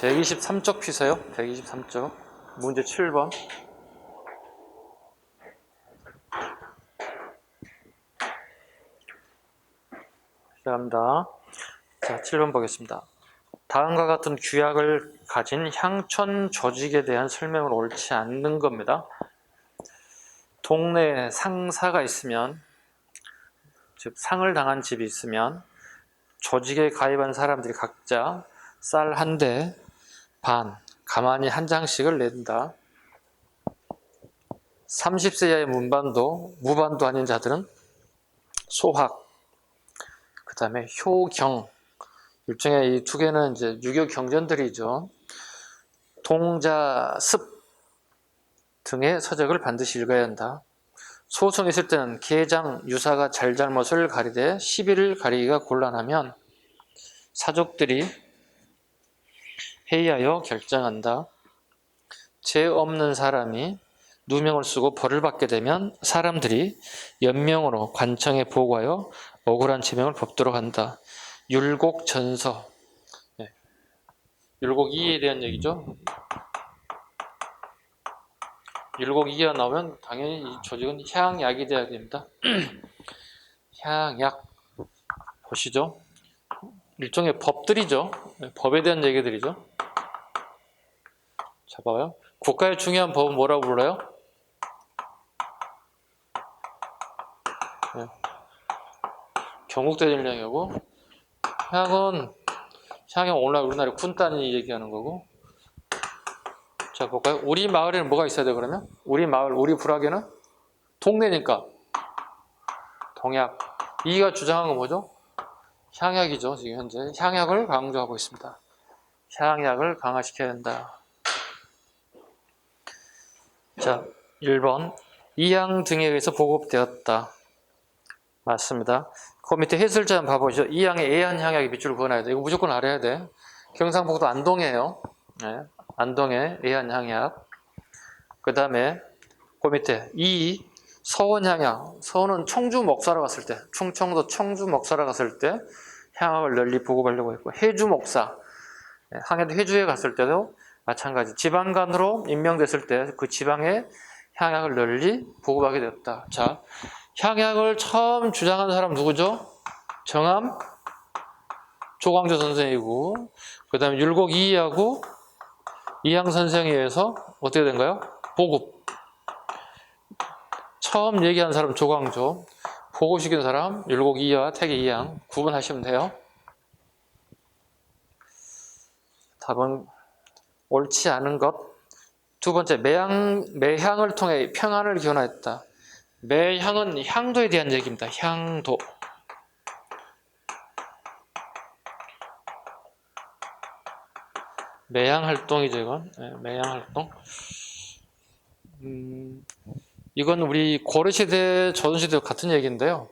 123쪽 피세요. 123쪽. 문제 7번. 시작합니다. 자, 7번 보겠습니다. 다음과 같은 규약을 가진 향촌 조직에 대한 설명은 옳지 않는 겁니다. 동네에 상사가 있으면, 즉 상을 당한 집이 있으면 조직에 가입한 사람들이 각자 쌀 한 대 반, 가만히 한 장씩을 낸다. 30세 이하의 무반도 아닌 자들은 소학, 그 다음에 효경, 일종의 이 두 개는 이제 유교 경전들이죠. 동자, 습 등의 서적을 반드시 읽어야 한다. 소송이 있을 때는 계장, 유사가 잘잘못을 가리되 시비를 가리기가 곤란하면 사족들이 회의하여 결정한다. 죄 없는 사람이 누명을 쓰고 벌을 받게 되면 사람들이 연명으로 관청에 보고하여 억울한 지명을 법도록 한다. 율곡전서, 율곡이에 대한 얘기죠. 율곡이가 나오면 당연히 이 조직은 향약이 돼야 됩니다. 향약 보시죠. 일종의 법들이죠. 법에 대한 얘기들이죠. 자, 봐요. 국가의 중요한 법은 뭐라고 불러요? 경국대전령이고, 향은 오늘날 우리나라의 군단이 얘기하는 거고. 자, 볼까요? 우리 마을에는 뭐가 있어야 돼, 그러면? 우리 마을, 우리 불악에는? 동네니까. 동약. 이가 주장한 건 뭐죠? 향약이죠, 지금 현재. 향약을 강조하고 있습니다. 향약을 강화시켜야 한다. 자, 1번. 이양 등에 의해서 보급되었다. 맞습니다. 그 밑에 해설자 한번 봐보시죠. 이양의 애한 향약의 밑줄을 그어놔야 돼. 이거 무조건 알아야 돼. 경상북도 안동이에요. 네. 안동의 애한 향약. 그 다음에 그 밑에 이 서원 향약. 서원은 청주 목사로 갔을 때, 충청도 청주 목사로 갔을 때 향약을 널리 보급하려고 했고, 해주 목사, 항해도 해주에 갔을 때도 마찬가지. 지방간으로 임명됐을 때 그 지방에 향약을 널리 보급하게 되었다. 자, 향약을 처음 주장한 사람 누구죠? 정암 조광조 선생이고, 그 다음에 율곡 이이하고 이양 선생에 의해서 어떻게 된가요? 보급. 처음 얘기한 사람 조광조, 보고시킨 사람 율곡 이이와 태계 이양 구분하시면 돼요. 답은 옳지 않은 것. 두 번째, 매향을 통해 평안을 기원하였다. 매향은 향도에 대한 얘기입니다. 향도. 매향활동이죠, 이건. 네, 매향활동. 이건 우리 고려시대, 조선시대 같은 얘기인데요.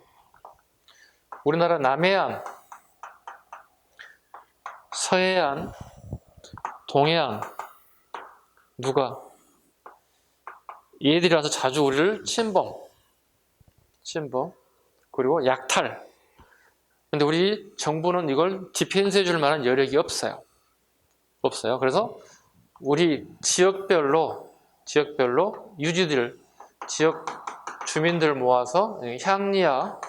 우리나라 남해안, 서해안, 동해안, 누가? 얘들이 와서 자주 우리를 침범, 그리고 약탈. 근데 우리 정부는 이걸 디펜스 해줄 만한 여력이 없어요. 그래서 우리 지역별로 유지들, 지역 주민들 모아서 향리야,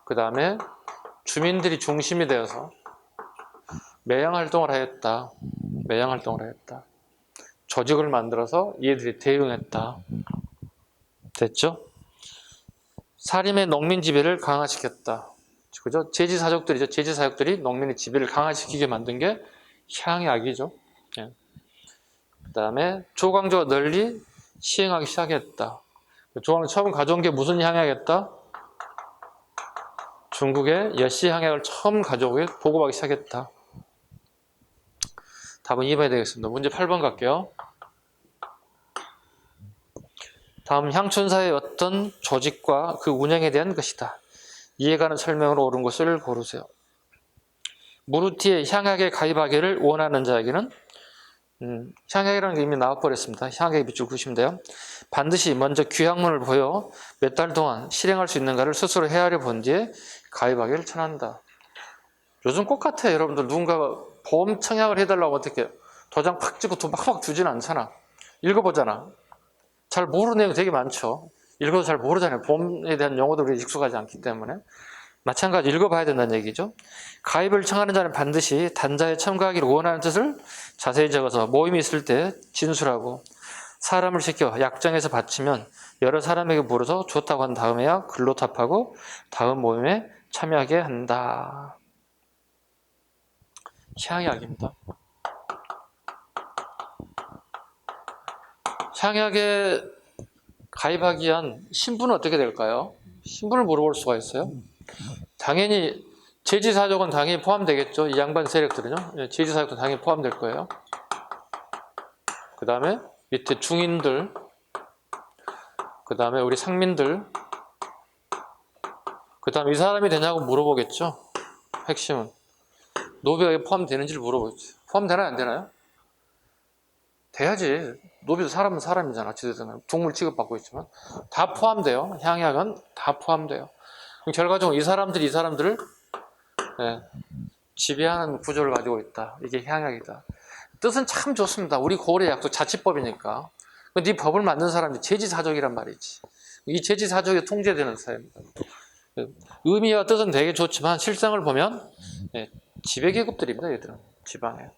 그 다음에 주민들이 중심이 되어서 매양활동을 하였다. 조직을 만들어서 얘들이 대응했다. 됐죠? 사림의 농민 지배를 강화시켰다. 그죠? 제지사족들이죠. 제지사족들이 농민의 지배를 강화시키게 만든 게 향약이죠. 예. 그 다음에 조광조가 널리 시행하기 시작했다. 조광조 처음 가져온 게 무슨 향약이었다? 중국의 여씨 향약을 처음 가져오게 보급하기 시작했다. 답은 2번이 되겠습니다. 문제 8번 갈게요. 다음 향촌사의 어떤 조직과 그 운영에 대한 것이다. 이해가는 설명으로 옳은 것을 고르세요. 무르티에 향약에 가입하기를 원하는 자에게는 향약이라는 게 이미 나와버렸습니다. 향약의 밑줄 그으시면 돼요. 반드시 먼저 규약문을 보여 몇 달 동안 실행할 수 있는가를 스스로 헤아려 본 뒤에 가입하기를 청한다. 요즘 똑같아요. 여러분들 누군가가 보험 청약을 해달라고 어떻게 도장 팍 찍고 돈 팍팍 주지는 않잖아. 읽어보잖아. 잘 모르는 내용 되게 많죠. 읽어도 잘 모르잖아요. 보험에 대한 용어들이 익숙하지 않기 때문에. 마찬가지 읽어봐야 된다는 얘기죠. 가입을 청하는 자는 반드시 단자에 참가하기를 원하는 뜻을 자세히 적어서 모임이 있을 때 진술하고 사람을 시켜 약정해서 바치면 여러 사람에게 물어서 좋다고 한 다음에야 글로 답하고 다음 모임에 참여하게 한다. 향약입니다. 향약에 가입하기 위한 신분은 어떻게 될까요? 신분을 물어볼 수가 있어요. 당연히 제지사족은 당연히 포함되겠죠. 이 양반 세력들은요. 제지사족도 당연히 포함될 거예요. 그 다음에 밑에 중인들, 그 다음에 우리 상민들, 그 다음에 이 사람이 되냐고 물어보겠죠. 핵심은. 노비가 포함되는지를 물어보겠죠. 포함되나요? 안 되나요? 돼야지. 노비도 사람은 사람이잖아. 지대잖아요. 동물 취급받고 있지만. 다 포함돼요. 향약은 다 포함돼요. 결과적으로 이 사람들을 지배하는 구조를 가지고 있다. 이게 향약이다. 뜻은 참 좋습니다. 우리 고을의 약속 자치법이니까. 네 법을 만든 사람이 제지사족이란 말이지. 이 제지사족에 통제되는 사회입니다. 의미와 뜻은 되게 좋지만 실상을 보면 지배계급들입니다. 얘들은 지방에.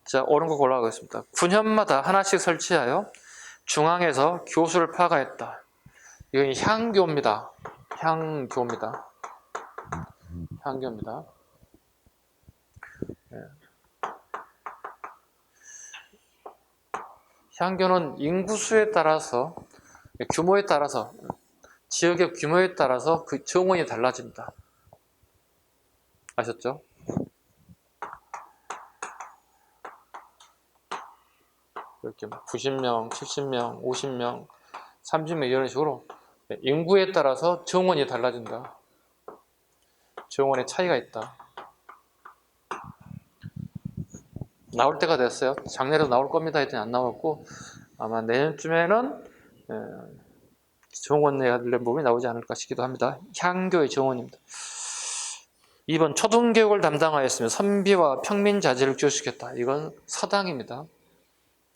자, 옳은 거 골라가겠습니다. 9년마다 하나씩 설치하여 중앙에서 교수를 파가했다. 이건 향교입니다. 향교입니다. 향교입니다. 향교는 인구수에 따라서, 규모에 따라서, 지역의 규모에 따라서 그 정원이 달라집니다. 아셨죠? 이렇게 90명, 70명, 50명, 30명 이런 식으로 인구에 따라서 정원이 달라진다. 정원의 차이가 있다. 나올 때가 됐어요. 작년에도 나올 겁니다 했더니 안 나왔고 아마 내년쯤에는 정원에 관련 부분이 나오지 않을까 싶기도 합니다. 향교의 정원입니다. 2번 초등교육을 담당하였으며 선비와 평민자제를 교육시켰다. 이건 서당입니다.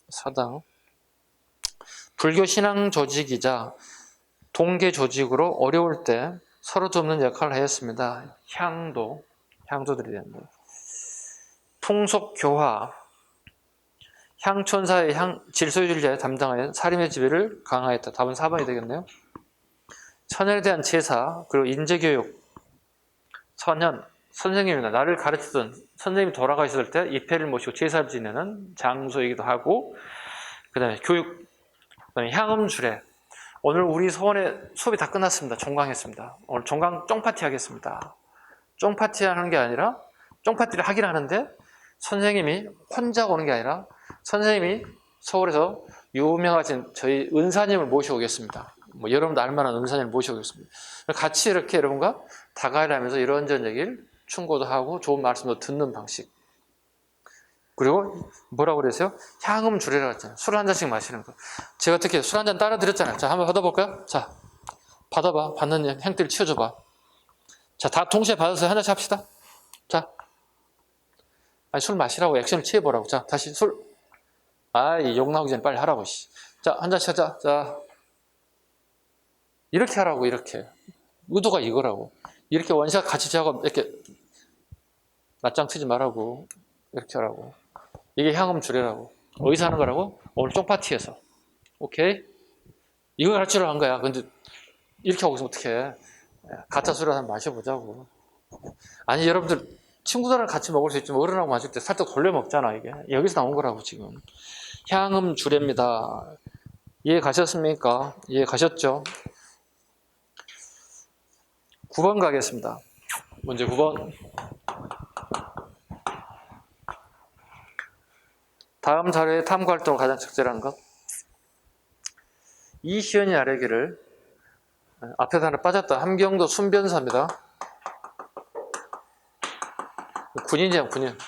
서당. 불교 신앙 조직이자 동계 조직으로 어려울 때 서로 돕는 역할을 하였습니다. 향도들이 됩니다. 풍속교화, 향촌사의 질서유지를 담당하여 사림의 지배를 강화했다. 답은 4번이 되겠네요. 처녀에 대한 제사, 그리고 인재교육. 처녀, 선생님이나 나를 가르치던 선생님이 돌아가 있을 때 이패를 모시고 제사를 지내는 장소이기도 하고, 그 다음에 교육, 그 다음에 향음주례. 오늘 우리 서원에 수업이 다 끝났습니다. 종강했습니다. 오늘 종강 쫑파티 하겠습니다. 쫑파티 하는 게 아니라, 쫑파티를 하긴 하는데, 선생님이 혼자 오는 게 아니라, 선생님이 서울에서 유명하신 저희 은사님을 모셔오겠습니다. 여러분도 알만한 은사님을 모셔오겠습니다. 같이 이렇게 여러분과 다가를 하면서 이런저런 얘기를 충고도 하고 좋은 말씀도 듣는 방식. 그리고 뭐라고 그랬어요? 향음 주례라고 했잖아요. 술 한 잔씩 마시는 거. 제가 어떻게 술 한 잔 따라 드렸잖아요. 자, 한번 받아볼까요? 자, 받아봐. 받는 행태를 치워줘봐. 자, 다 동시에 받아서 한 잔씩 합시다. 자, 아니, 술 마시라고 액션을 취해보라고. 자, 다시 술. 욕 나오기 전에 빨리 하라고. 자, 한 잔씩 하자. 자, 이렇게 하라고, 이렇게. 의도가 이거라고. 이렇게 원샷 같이 하고, 이렇게 맞짱 트지 말라고. 이렇게 하라고. 이게 향음 주례라고. 어디서 하는 거라고? 오늘 쫑파티에서. 오케이? 이거 가르치러 한 거야. 근데 이렇게 하고 있으면 어떡해. 가짜 술을 한번 마셔보자고. 아니, 여러분들, 친구들이랑 같이 먹을 수 있지만 어른하고 마실 때 살짝 돌려 먹잖아, 이게. 여기서 나온 거라고, 지금. 향음 주례입니다. 이해 가셨습니까? 이해 가셨죠? 9번 가겠습니다. 문제 9번. 다음 자료의 탐구 활동을 가장 적절한 것. 이시연이 아래기를 앞에서 하나 빠졌다. 함경도 순변사입니다. 군인이야, 군인.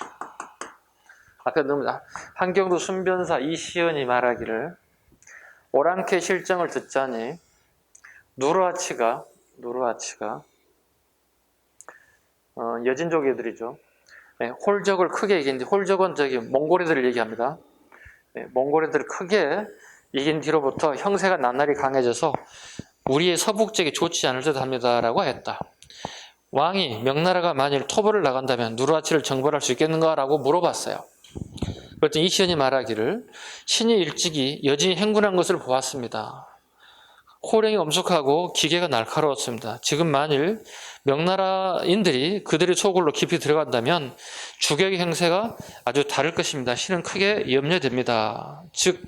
앞에 넣습니다. 함경도 순변사 이시연이 말하기를 오랑캐 실정을 듣자니 누르하치가 여진족 애들이죠. 홀적을 크게 이긴 뒤, 홀적은 저기 몽골애들을 얘기합니다. 몽골애들을 크게 이긴 뒤로부터 형세가 나날이 강해져서 우리의 서북적이 좋지 않을 듯 합니다라고 했다. 왕이 명나라가 만일 토벌을 나간다면 누르하치를 정벌할 수 있겠는가라고 물어봤어요. 그랬더니 이시연이 말하기를 신이 일찍이 여진이 행군한 것을 보았습니다. 호령이 엄숙하고 기계가 날카로웠습니다. 지금 만일 명나라인들이 그들의 소굴로 깊이 들어간다면 주격의 형세가 아주 다를 것입니다. 신은 크게 염려됩니다. 즉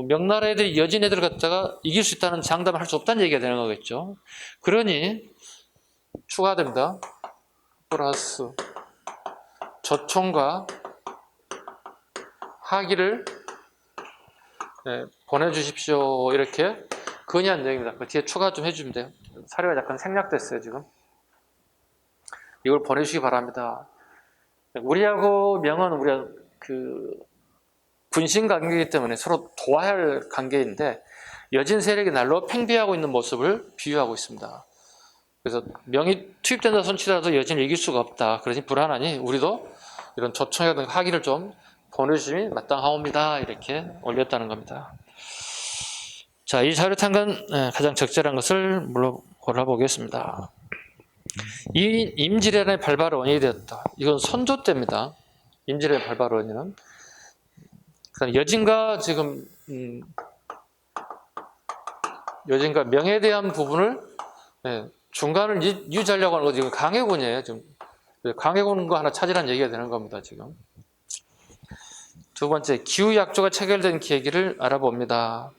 명나라 애들이 여진 애들 갖다가 이길 수 있다는 장담을 할 수 없다는 얘기가 되는 거겠죠. 그러니 추가됩니다. 플러스 저총과 하기를 보내주십시오. 이렇게 건의한 내용입니다. 그 뒤에 추가 좀 해주면 돼요. 사료가 약간 생략됐어요, 지금. 이걸 보내주시기 바랍니다. 우리하고 명은 우리가 군신 관계이기 때문에 서로 도와야 할 관계인데 여진 세력이 날로 팽배하고 있는 모습을 비유하고 있습니다. 그래서 명이 투입된다 손치더라도 여진을 이길 수가 없다. 그러니 불안하니 우리도 이런 조청이라든가 하기를 좀 보내주심이 마땅하옵니다. 이렇게 올렸다는 겁니다. 자, 이 자료 탄건 가장 적절한 것을 물론 골라보겠습니다. 이 임질의 발발 원인이 되었다. 이건 선조 때입니다. 임질의 발발 원인은. 그다음 여진과 지금 여진과 명에 대한 부분을 중간을 유지하려고 하는 거 지금 강해군이에요. 지금 강해군과 하나 찾으라는 얘기가 되는 겁니다. 지금. 두 번째, 기후약조가 체결된 계기를 알아봅니다.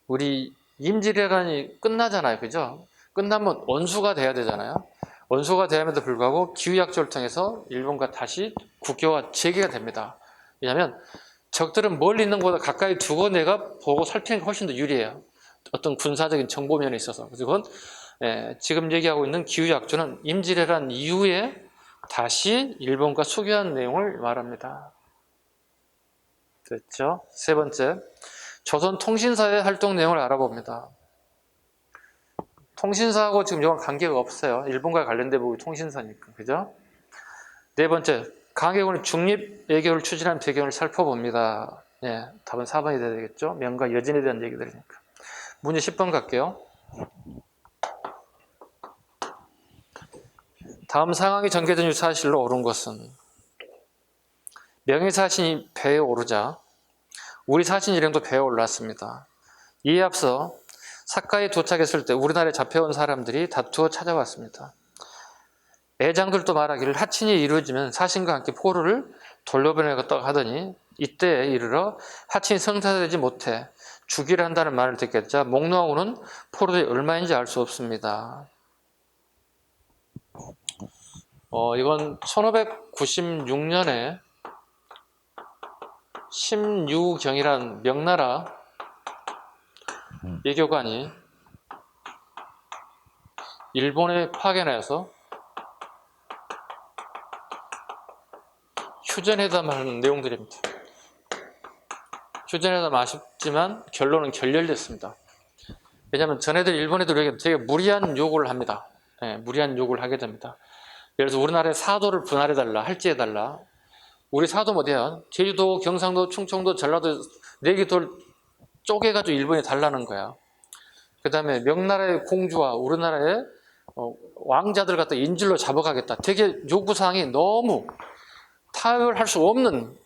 우리 임질왜란이 끝나잖아요. 그죠? 끝나면 원수가 돼야 되잖아요. 원수가 되음에도 불구하고 기후약조를 통해서 일본과 다시 국교가 재개가 됩니다. 왜냐하면 적들은 멀리 있는 것보다 가까이 두고 내가 보고 살피는 게 훨씬 더 유리해요. 어떤 군사적인 정보면에 있어서. 그래서 그건 지금 얘기하고 있는 기후약조는 임질왜란 이후에 다시 일본과 수교한 내용을 말합니다. 됐죠? 세 번째, 조선통신사의 활동 내용을 알아봅니다. 통신사하고 지금 이건 관계가 없어요. 일본과 관련된 부분이 통신사니까. 그죠? 네 번째, 강해군의 중립 외교를 추진한 배경을 살펴봅니다. 답은 4번이 돼야 되겠죠? 명과 여진에 대한 얘기들이니까. 문제 10번 갈게요. 다음 상황이 전개된 유 사실로 옳은 것은 명의 사신이 배에 오르자 우리 사신 일행도 배에 올랐습니다. 이에 앞서 사카에 도착했을 때 우리나라에 잡혀온 사람들이 다투어 찾아왔습니다. 애장들도 말하기를 하친이 이루어지면 사신과 함께 포로를 돌려보내겠다고 하더니 이때에 이르러 하친이 성사되지 못해 죽이려 한다는 말을 듣겠자 목노하고는 포로들이 얼마인지 알 수 없습니다. 이건 1596년에 심유경이란 명나라 외교관이 일본에 파견해서 휴전회담하는 내용들입니다. 휴전회담 아쉽지만 결론은 결렬됐습니다. 왜냐하면 전애들 일본 애들에게 되게 무리한 요구를 합니다. 무리한 요구를 하게 됩니다. 예를 들어서 우리나라의 사도를 분할해달라, 할지해달라. 우리 사도 어디야? 제주도, 경상도, 충청도, 전라도 4개도 쪼개가지고 일본이 달라는 거야. 그 다음에 명나라의 공주와 우리나라의 왕자들 갖다 인질로 잡아가겠다. 되게 요구사항이 너무 타협을 할 수 없는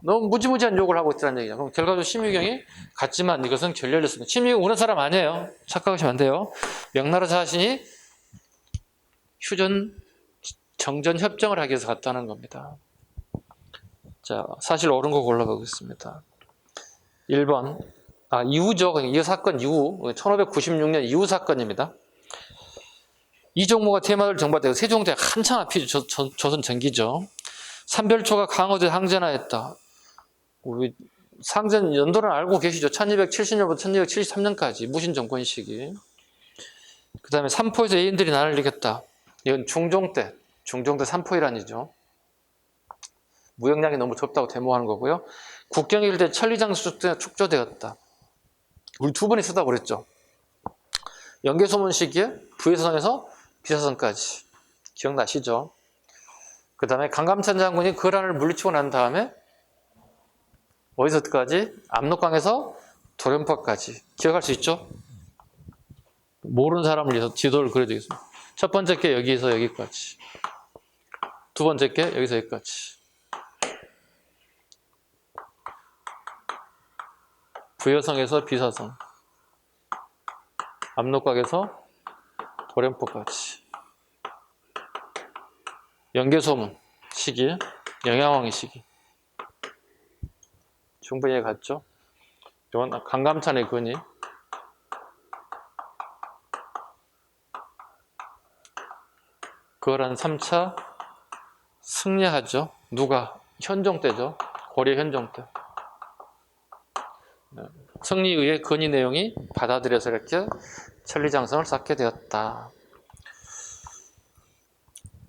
너무 무지무지한 요구를 하고 있다는 얘기야. 그럼 결과적으로 심유경이 갔지만 이것은 결렬됐습니다. 심유경 우는 사람 아니에요. 착각하시면 안 돼요. 명나라 자신이 정전 협정을 하기 위해서 갔다는 겁니다. 자, 사실 옳은 거 골라보겠습니다. 1번. 이후죠. 이 사건 이후. 1596년 이후 사건입니다. 이종무가 대마도를 정벌되고 세종대 한참 앞이죠. 조선 전기죠. 삼별초가 강호도에 항전하였다. 우리 상전 연도는 알고 계시죠? 1270년부터 1273년까지 무신 정권 시기. 그 다음에 삼포에서 애인들이 난을 이겼다. 이건 중종 때 삼포이란이죠. 무역량이 너무 적다고 데모하는 거고요. 국경일 때 천리장수 축조되었다. 우리 두 번이 쓰다고 그랬죠. 연개소문 시기에 부해선에서 비사선까지. 기억나시죠? 그 다음에 강감찬 장군이 거란을 물리치고 난 다음에 어디서까지? 압록강에서 도련파까지. 기억할 수 있죠? 모르는 사람을 위해서 지도를 그려드리겠습니다. 첫 번째 게 여기서 여기까지. 두 번째 게 여기서 여기까지. 부여성에서 비사성. 압록강에서 도련포까지. 연개소문 시기, 영양왕의 시기. 충분히 이해갔죠? 이건 강감찬의 근이. 거란 3차 승리하죠. 누가? 현종 때죠. 고려 현종 때. 승리의 건의 내용이 받아들여서 이렇게 천리장성을 쌓게 되었다.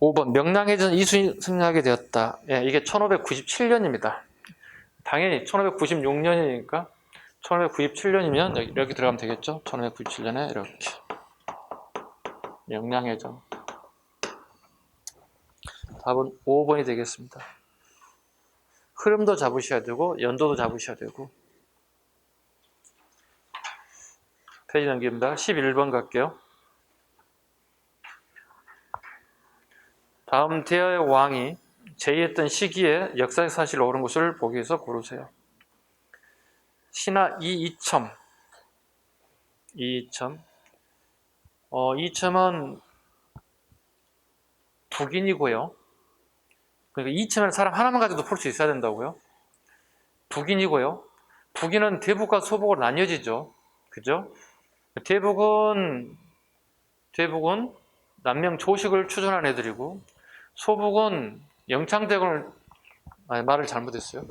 5번 명랑해전 이순이 승리하게 되었다. 예, 이게 1597년입니다. 당연히 1596년이니까 1597년이면 여기 들어가면 되겠죠. 1597년에 이렇게 명랑해전. 답은 5번이 되겠습니다. 흐름도 잡으셔야 되고 연도도 잡으셔야 되고. 페이지 넘깁니다. 11번 갈게요. 다음 대하의 왕이 제의했던 시기에 역사의 사실을 옳은 것을 보기 위해서 고르세요. 신하 이이첨. 이이첨은 북인이고요. 그러니까 이이첨은 사람 하나만 가지고도 풀 수 있어야 된다고요. 북인이고요. 북인은 대북과 소북으로 나뉘어지죠. 그죠? 대북은 남명 조식을 추존한 애들이고, 소북은 영창대군을, 말을 잘못했어요.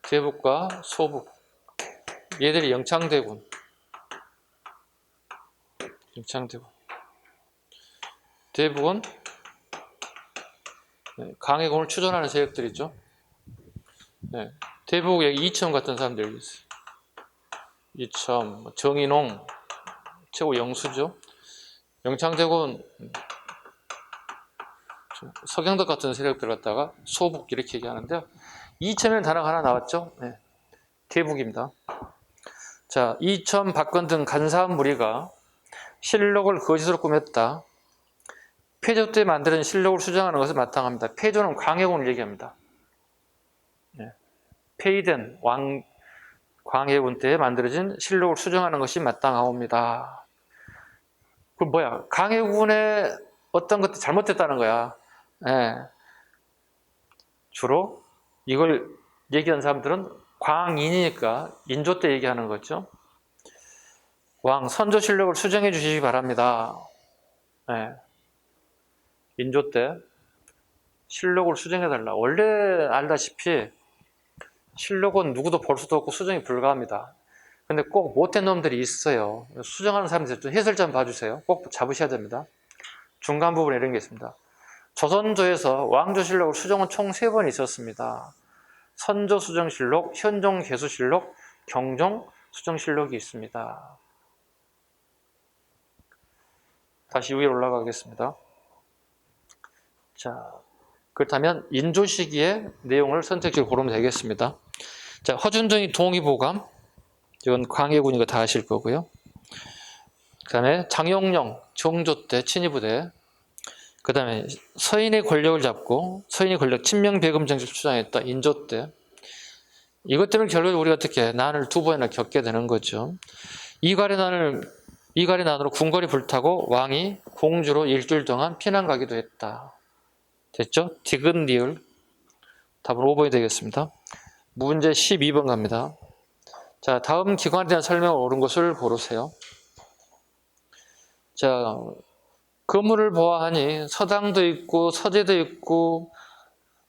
대북과 소북. 얘들이 영창대군. 대북은 강해군을 추존하는 세력들이죠. 네. 대북 여기 이첨 같은 사람들이 있어요. 이첨, 정인홍, 최고 영수죠. 영창대군, 서경덕 같은 세력들 갖다가 소북 이렇게 얘기하는데요. 이첨에는 단어가 하나 나왔죠. 네. 대북입니다. 자, 이첨, 박건 등 간사한 무리가 실록을 거짓으로 꾸몄다. 폐조 때 만드는 실록을 수정하는 것을 마땅합니다. 폐조는 광해군을 얘기합니다. 네. 폐위된 광해군 때에 만들어진 실록을 수정하는 것이 마땅하옵니다. 그럼 뭐야? 광해군의 어떤 것도 잘못됐다는 거야. 네. 주로 이걸 얘기하는 사람들은 광인이니까 인조 때 얘기하는 거죠. 왕 선조 실록을 수정해 주시기 바랍니다. 네. 인조 때 실록을 수정해 달라. 원래 알다시피 실록은 누구도 볼 수도 없고 수정이 불가합니다. 근데 꼭 못된 놈들이 있어요. 수정하는 사람들 좀 해설 좀 봐주세요. 꼭 잡으셔야 됩니다. 중간 부분에 이런 게 있습니다. 조선조에서 왕조실록을 수정은 총 3번 있었습니다. 선조 수정실록, 현종 개수실록, 경종 수정실록이 있습니다. 다시 위로 올라가겠습니다. 자, 그렇다면 인조 시기의 내용을 선택적으로 고르면 되겠습니다. 자, 허준정이 동의보감. 이건 광해군이고 다 아실 거고요. 그 다음에 장용령, 정조 때 친위부대. 그 다음에 서인의 권력을 잡고 서인의 권력 친명배금 정책을 주장했다. 인조 때. 이것들을 결국 우리가 어떻게 난을 2번이나 겪게 되는 거죠. 이갈의 난으로 궁궐이 불타고 왕이 공주로 일주일 동안 피난 가기도 했다. 됐죠? 디귿 리을. 답은 5번이 되겠습니다. 문제 12번 갑니다. 자, 다음 기관에 대한 설명을 옳은 것을 고르세요. 자, 건물을 보아하니 서당도 있고 서재도 있고,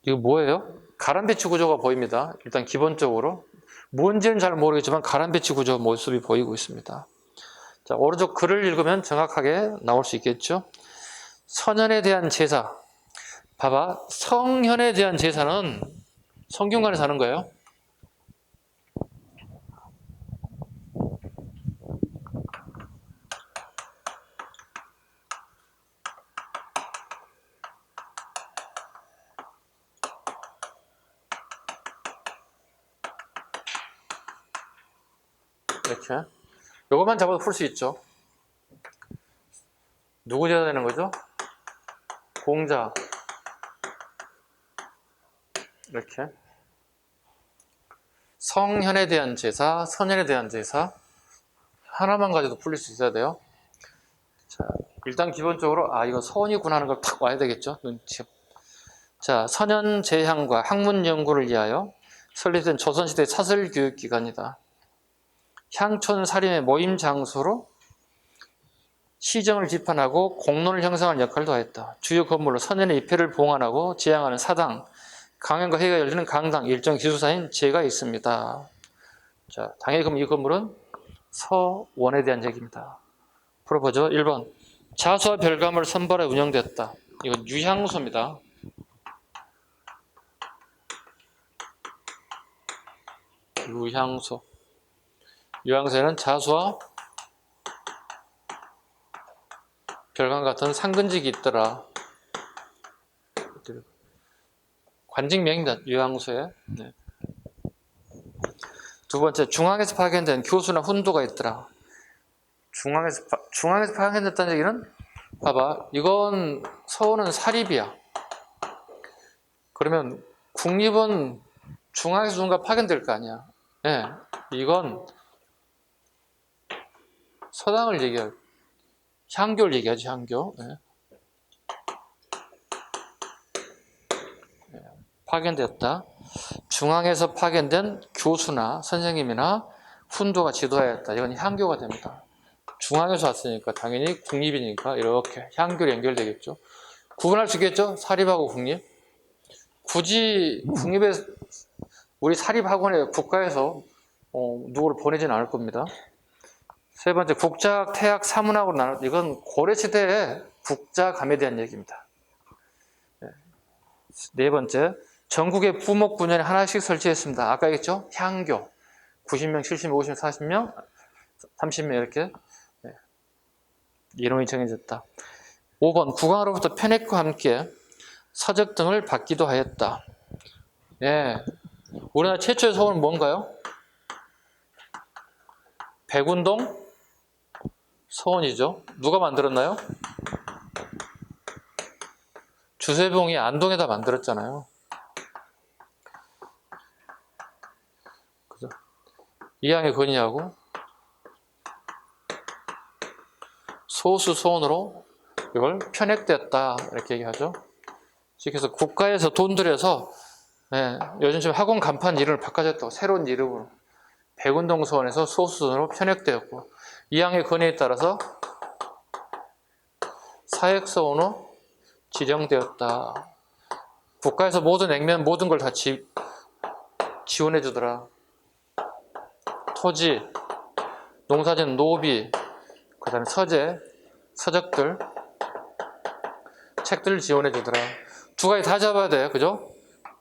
이거 뭐예요? 가람배치 구조가 보입니다. 일단 기본적으로 뭔지는 잘 모르겠지만 가람배치 구조 모습이 보이고 있습니다. 자, 오른쪽 글을 읽으면 정확하게 나올 수 있겠죠. 선현에 대한 제사. 봐봐, 성현에 대한 제사는 성균관에서 하는 거예요. 이렇게. 요것만 잡아도 풀 수 있죠. 누구 제야 되는 거죠? 공자. 이렇게. 성현에 대한 제사, 선현에 대한 제사. 하나만 가지고 풀릴 수 있어야 돼요. 자, 일단 기본적으로, 이거 서원이구나 하는 걸 탁 와야 되겠죠? 눈치. 자, 선현 제향과 학문 연구를 위하여 설립된 조선시대 사설교육기관이다. 향촌 살인의 모임 장소로 시정을 비판하고 공론을 형성하는 역할도 하였다. 주요 건물로 선현의 입회를 봉안하고 지향하는 사당, 강연과 회의가 열리는 강당, 일정 기숙사인 제가 있습니다. 자, 당연히 그럼 이 건물은 서원에 대한 얘기입니다. 풀어보죠. 1번. 자수와 별감을 선발해 운영됐다. 이건 유향소입니다. 유향소. 유향소에는 자수와 별감 같은 상근직이 있더라. 관직명입니다. 유향소에. 네. 두 번째, 중앙에서 파견된 교수나 훈도가 있더라. 중앙에서 파견됐다는 얘기는, 봐봐, 이건 서울은 사립이야. 그러면 국립은 중앙에서 누군가 파견될 거 아니야. 예, 이건 서당을 얘기할, 향교를 얘기하지, 향교. 예. 파견되었다. 중앙에서 파견된 교수나 선생님이나 훈도가 지도하였다. 이건 향교가 됩니다. 중앙에서 왔으니까 당연히 국립이니까 이렇게 향교로 연결되겠죠. 구분할 수 있겠죠? 사립하고 국립. 굳이 국립에, 우리 사립학원에 국가에서 누구를 보내지는 않을 겁니다. 세 번째, 국자학, 태학, 사문학으로 나눴다. 이건 고려시대의 국자감에 대한 얘기입니다. 네 번째, 전국에 부목군연에 하나씩 설치했습니다. 아까 얘기했죠? 향교. 90명, 70명, 50명, 40명, 30명 이렇게 이름이 정해졌다. 5번, 국왕으로부터 편액과 함께 서적 등을 받기도 하였다. 예, 우리나라 최초의 서원은 뭔가요? 백운동 서원이죠. 누가 만들었나요? 주세봉이 안동에다 만들었잖아요. 그죠? 이항의 건의하고 소수 서원으로 이걸 편액됐다 이렇게 얘기하죠. 그래서 국가에서 돈 들여서 요즘처럼 학원 간판 이름을 바꿔줬다고 새로운 이름으로 백운동 서원에서 소수선으로 편액되었고 이항의 건의에 따라서 사액서원으로 지정되었다. 국가에서 모든 액면 모든 걸 다 지원해 주더라. 토지, 농사짓는 노비, 그 다음에 서재, 서적들, 책들을 지원해 주더라. 두 가지 다 잡아야 돼. 그죠?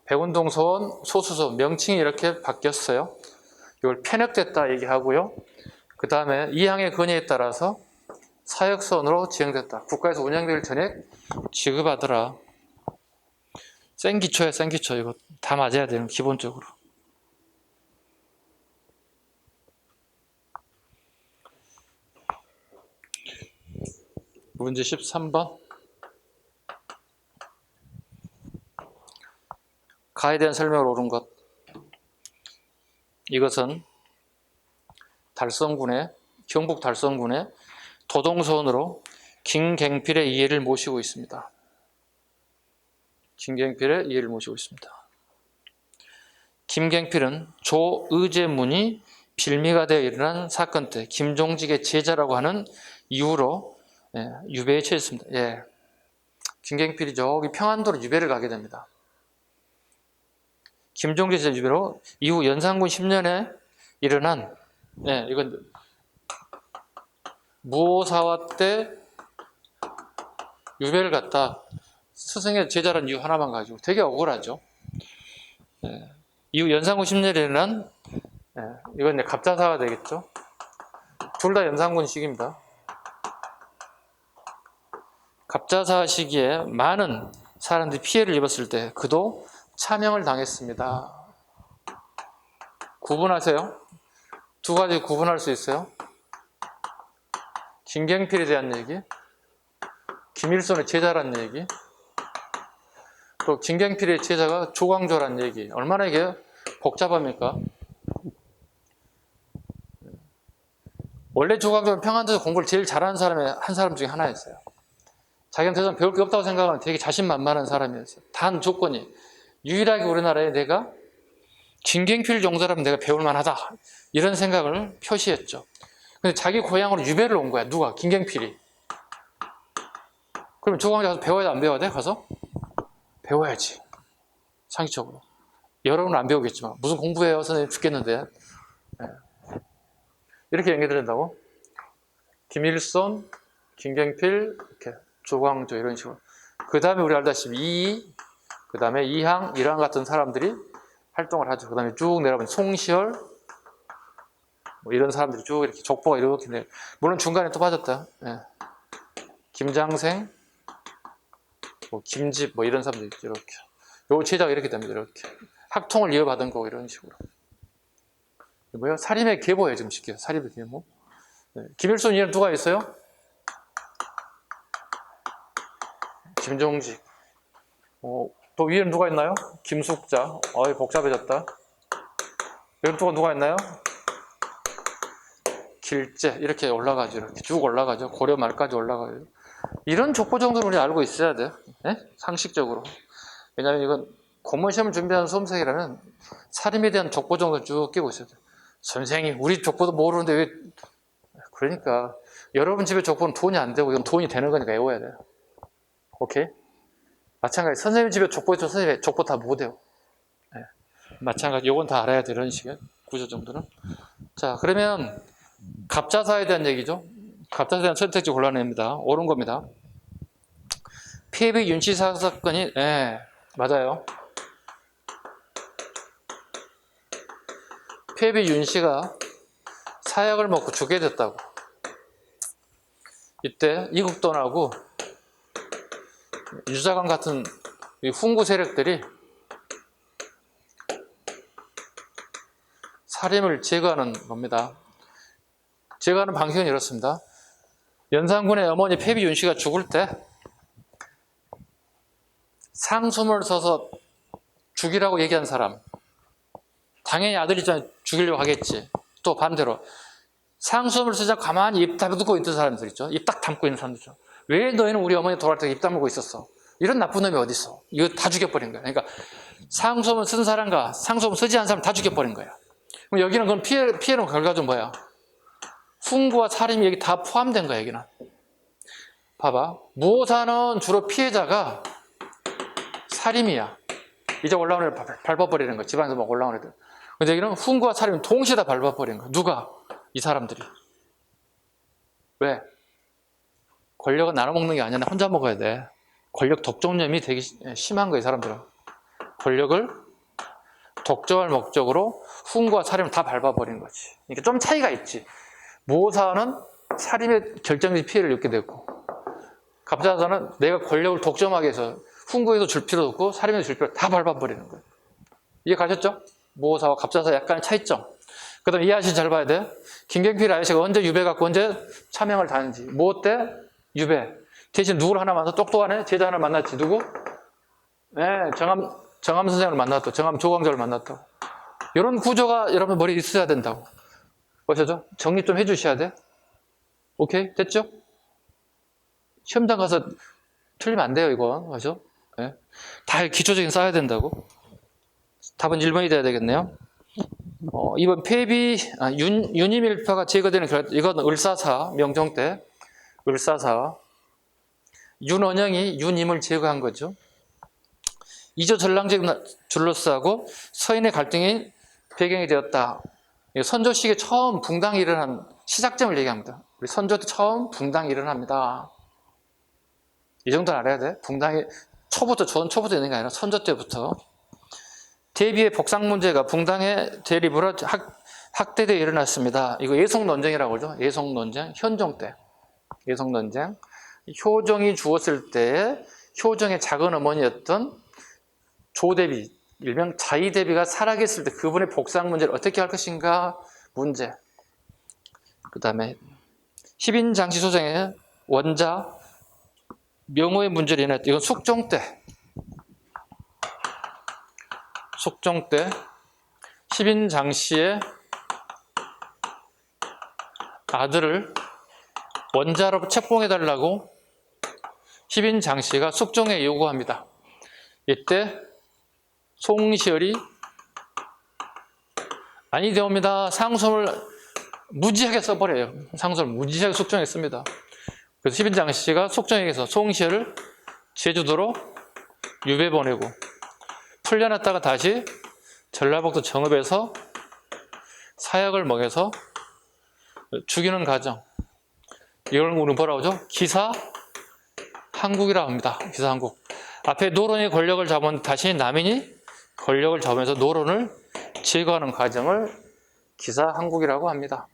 백운동 서원, 소수서원 명칭이 이렇게 바뀌었어요. 이걸 편액됐다 얘기하고요. 그 다음에 이항의 건의에 따라서 사역서원으로 지정됐다. 국가에서 운영될 전액 지급하더라. 센 기초야, 센 기초. 이거 다 맞아야 되는 기본적으로. 문제 13번. 가에 대한 설명을 옳은 것. 이것은 달성군의, 경북 달성군의 도동서원으로 김갱필의 이해를 모시고 있습니다. 김갱필의 이해를 모시고 있습니다. 김갱필은 조의제문이 빌미가 되어 일어난 사건 때 김종직의 제자라고 하는 이유로 유배에 처했습니다. 김갱필이 저기 평안도로 유배를 가게 됩니다. 김종직 제자 유배로 이후 연산군 10년에 일어난 이건 무오사화 때 유배를 갔다. 스승의 제자라는 이유 하나만 가지고 되게 억울하죠. 이후 연산군 10년에 일어난 이건 갑자사가 되겠죠. 둘 다 연산군 시기입니다. 갑자사 시기에 많은 사람들이 피해를 입었을 때 그도 참형을 당했습니다. 구분하세요. 두 가지 구분할 수 있어요. 김경필에 대한 얘기, 김일성의 제자란 얘기, 또 김경필의 제자가 조광조란 얘기. 얼마나 이게 복잡합니까? 원래 조광조는 평안도에서 공부를 제일 잘하는 사람의 한 사람 중에 하나였어요. 자기한테 는 배울 게 없다고 생각하는 되게 자신만만한 사람이었어요. 단 조건이 유일하게 우리나라에 내가 김경필 정도라면 내가 배울 만하다 이런 생각을 표시했죠. 근데 자기 고향으로 유배를 온 거야. 누가? 김경필이. 그러면 조광조 가서 배워야 돼? 안 배워야 돼? 가서? 배워야지. 상식적으로. 여러분은 안 배우겠지만 무슨 공부해요? 선생님 죽겠는데. 네. 이렇게 연결된다고? 김일손, 김경필, 이렇게 조광조 이런 식으로. 그 다음에 우리 알다시피 이이, 그 다음에 이항, 이랑 같은 사람들이 활동을 하죠. 그 다음에 쭉 내려가면 송시열, 뭐 이런 사람들이 쭉 이렇게 족보가 이렇게 내. 물론 중간에 또 빠졌다. 예. 김장생, 뭐 김집, 뭐 이런 사람들이 있죠. 이렇게. 요 제자가 이렇게 됩니다. 이렇게 학통을 이어받은 거 이런 식으로. 뭐요? 사림의 계보예요. 지금 쉽게 사림의 계보. 네. 김일손 이름 누가 있어요? 김종직. 또 위에는 누가 있나요? 김숙자. 복잡해졌다. 여기 또 누가 있나요? 길재. 이렇게 올라가죠. 이렇게 쭉 올라가죠. 고려 말까지 올라가요. 이런 족보 정도는 우리 알고 있어야 돼요. 네? 상식적으로. 왜냐하면 이건 공무원 시험을 준비하는 수험생이라면 사림에 대한 족보 정도는 쭉 끼고 있어야 돼요. 선생님, 우리 족보도 모르는데 왜. 그러니까 여러분 집에 족보는 돈이 안 되고 이건 돈이 되는 거니까 외워야 돼요. 오케이? 마찬가지. 선생님 집에 족보 있죠. 선생님 족보 다 못 외워. 네. 마찬가지. 요건 다 알아야 돼. 이런 식의 구조 정도는. 자, 그러면 갑자사에 대한 얘기죠. 갑자사에 대한 선택지 골라냅니다. 옳은 겁니다. 피해비 윤씨사 사건이, 네, 맞아요. 피해비 윤씨가 사약을 먹고 죽게 됐다고. 이때 이국돈하고 유자관 같은 훈구 세력들이 사림을 제거하는 겁니다. 제거하는 방식은 이렇습니다. 연산군의 어머니 폐비 윤씨가 죽을 때 상숨을 써서 죽이라고 얘기한 사람, 당연히 아들이잖아 죽이려고 하겠지. 또 반대로 상숨을 쓰자 가만히 입 다물고 있던 사람들 있죠. 입 딱 담고 있는 사람들 있죠. 왜 너희는 우리 어머니 돌아갈 때 입 다물고 있었어? 이런 나쁜 놈이 어디 있어? 이거 다 죽여버린 거야. 그러니까 상소문 쓴 사람과 상소문 쓰지 않은 사람 다 죽여버린 거야. 그럼 여기는 그럼 피해는 결과는 뭐야? 훈구와 살인이 여기 다 포함된 거야. 여기는. 봐봐. 무오사는 주로 피해자가 살인이야. 이제 올라오는 애를 밟아버리는 거야. 집안에서 막 올라오는 애들. 근데 여기는 훈구와 살인은 동시에 다 밟아버리는 거야. 누가? 이 사람들이. 왜? 권력은 나눠 먹는 게 아니라 혼자 먹어야 돼. 권력 독점념이 되게 심한 거예요, 이 사람들은. 권력을 독점할 목적으로 훈구와 살인을 다 밟아버리는 거지. 그러니까 좀 차이가 있지. 모사는 살인의 결정적인 피해를 입게 됐고, 갑자사는 내가 권력을 독점하기 위해서 훈구에도 줄 필요도 없고 살인에도 줄 필요 다 밟아버리는 거예요. 이해 가셨죠? 모사와 갑자사 약간의 차이점. 그 다음에 이 아저씨 잘 봐야 돼. 김경필 아저씨가 언제 유배 갖고 언제 차명을 다는지. 뭐 때? 유배. 대신 누구를 하나 만나서 똑똑한 애? 제자 하나 만났지. 누구? 네, 정암 선생을 만났다. 정암 조광조를 만났다. 이런 구조가 여러분 머리에 있어야 된다고. 보셨죠? 정리 좀 해주셔야 돼. 오케이? 됐죠? 시험장 가서 틀리면 안 돼요, 이거. 맞죠? 네. 다 기초적인 쌓아야 된다고. 답은 1번이 돼야 되겠네요. 이번 윤임일파가 제거되는 결과, 이건 을사사, 명종 때. 을사사. 윤원영이 윤임을 제거한 거죠. 이조 전랑제를 둘러싸고 서인의 갈등이 배경이 되었다. 선조시기에 처음 붕당이 일어난 시작점을 얘기합니다. 우리 선조 때 처음 붕당이 일어납니다. 이 정도는 알아야 돼. 붕당이 조선 초부터 있는 게 아니라 선조 때부터. 대비의 복상 문제가 붕당의 대립으로 학대되어 일어났습니다. 이거 예송논쟁이라고 그러죠. 예송논쟁. 현종 때. 예송논쟁. 효종이 죽었을 때 효종의 작은 어머니였던 조대비, 일명 자의대비가 살아계실 때 그분의 복상 문제를 어떻게 할 것인가 문제. 그 다음에 10인 장씨 소정의 원자 명호의 문제로 인해 이건 숙종 때 10인 장씨의 아들을 원자로 책봉해달라고 10인 장씨가 숙종에 요구합니다. 이때 송시열이 아니 되옵니다. 상소를 무지하게 써버려요. 상소를 무지하게 숙종했습니다. 그래서 10인 장씨가 숙종에게서 송시열을 제주도로 유배 보내고 풀려났다가 다시 전라북도 정읍에서 사약을 먹여서 죽이는 과정. 이걸 우리는 뭐라고 하죠? 기사 한국이라고 합니다. 기사 한국. 앞에 노론이 권력을 잡은 다시 남인이 권력을 잡으면서 노론을 제거하는 과정을 기사 한국이라고 합니다.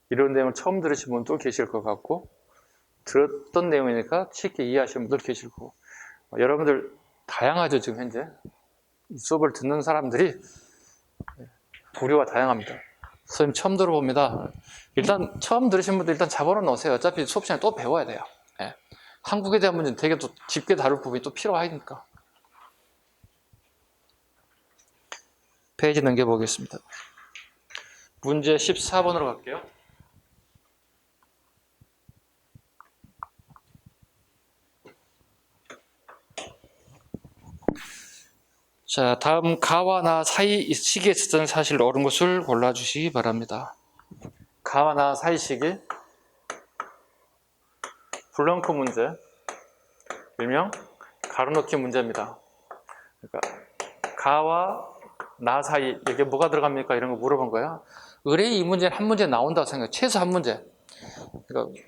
이런 내용을 처음 들으신 분도 계실 것 같고 들었던 내용이니까 쉽게 이해하시는 분도 계실 거고 여러분들 다양하죠. 지금 현재 이 수업을 듣는 사람들이 부류가 다양합니다. 선생님 처음 들어봅니다. 일단 처음 들으신 분들 일단 잡아놓 놓으세요. 어차피 수업 시간에 또 배워야 돼요. 네. 한국에 대한 문제는 되게 또 깊게 다룰 부분이 또 필요하니까. 페이지 넘겨보겠습니다. 문제 14번으로 갈게요. 자, 다음 가와 나 사이 시기에 있었던 사실 옳은 것을 골라주시기 바랍니다. 가와 나 사이 시기 블렁크 문제, 일명 가로넣기 문제입니다. 그러니까 가와 나 사이 이게 뭐가 들어갑니까? 이런 거 물어본 거야. 의뢰의 이 문제는 한 문제 나온다고 생각해요. 최소 한 문제. 그러니까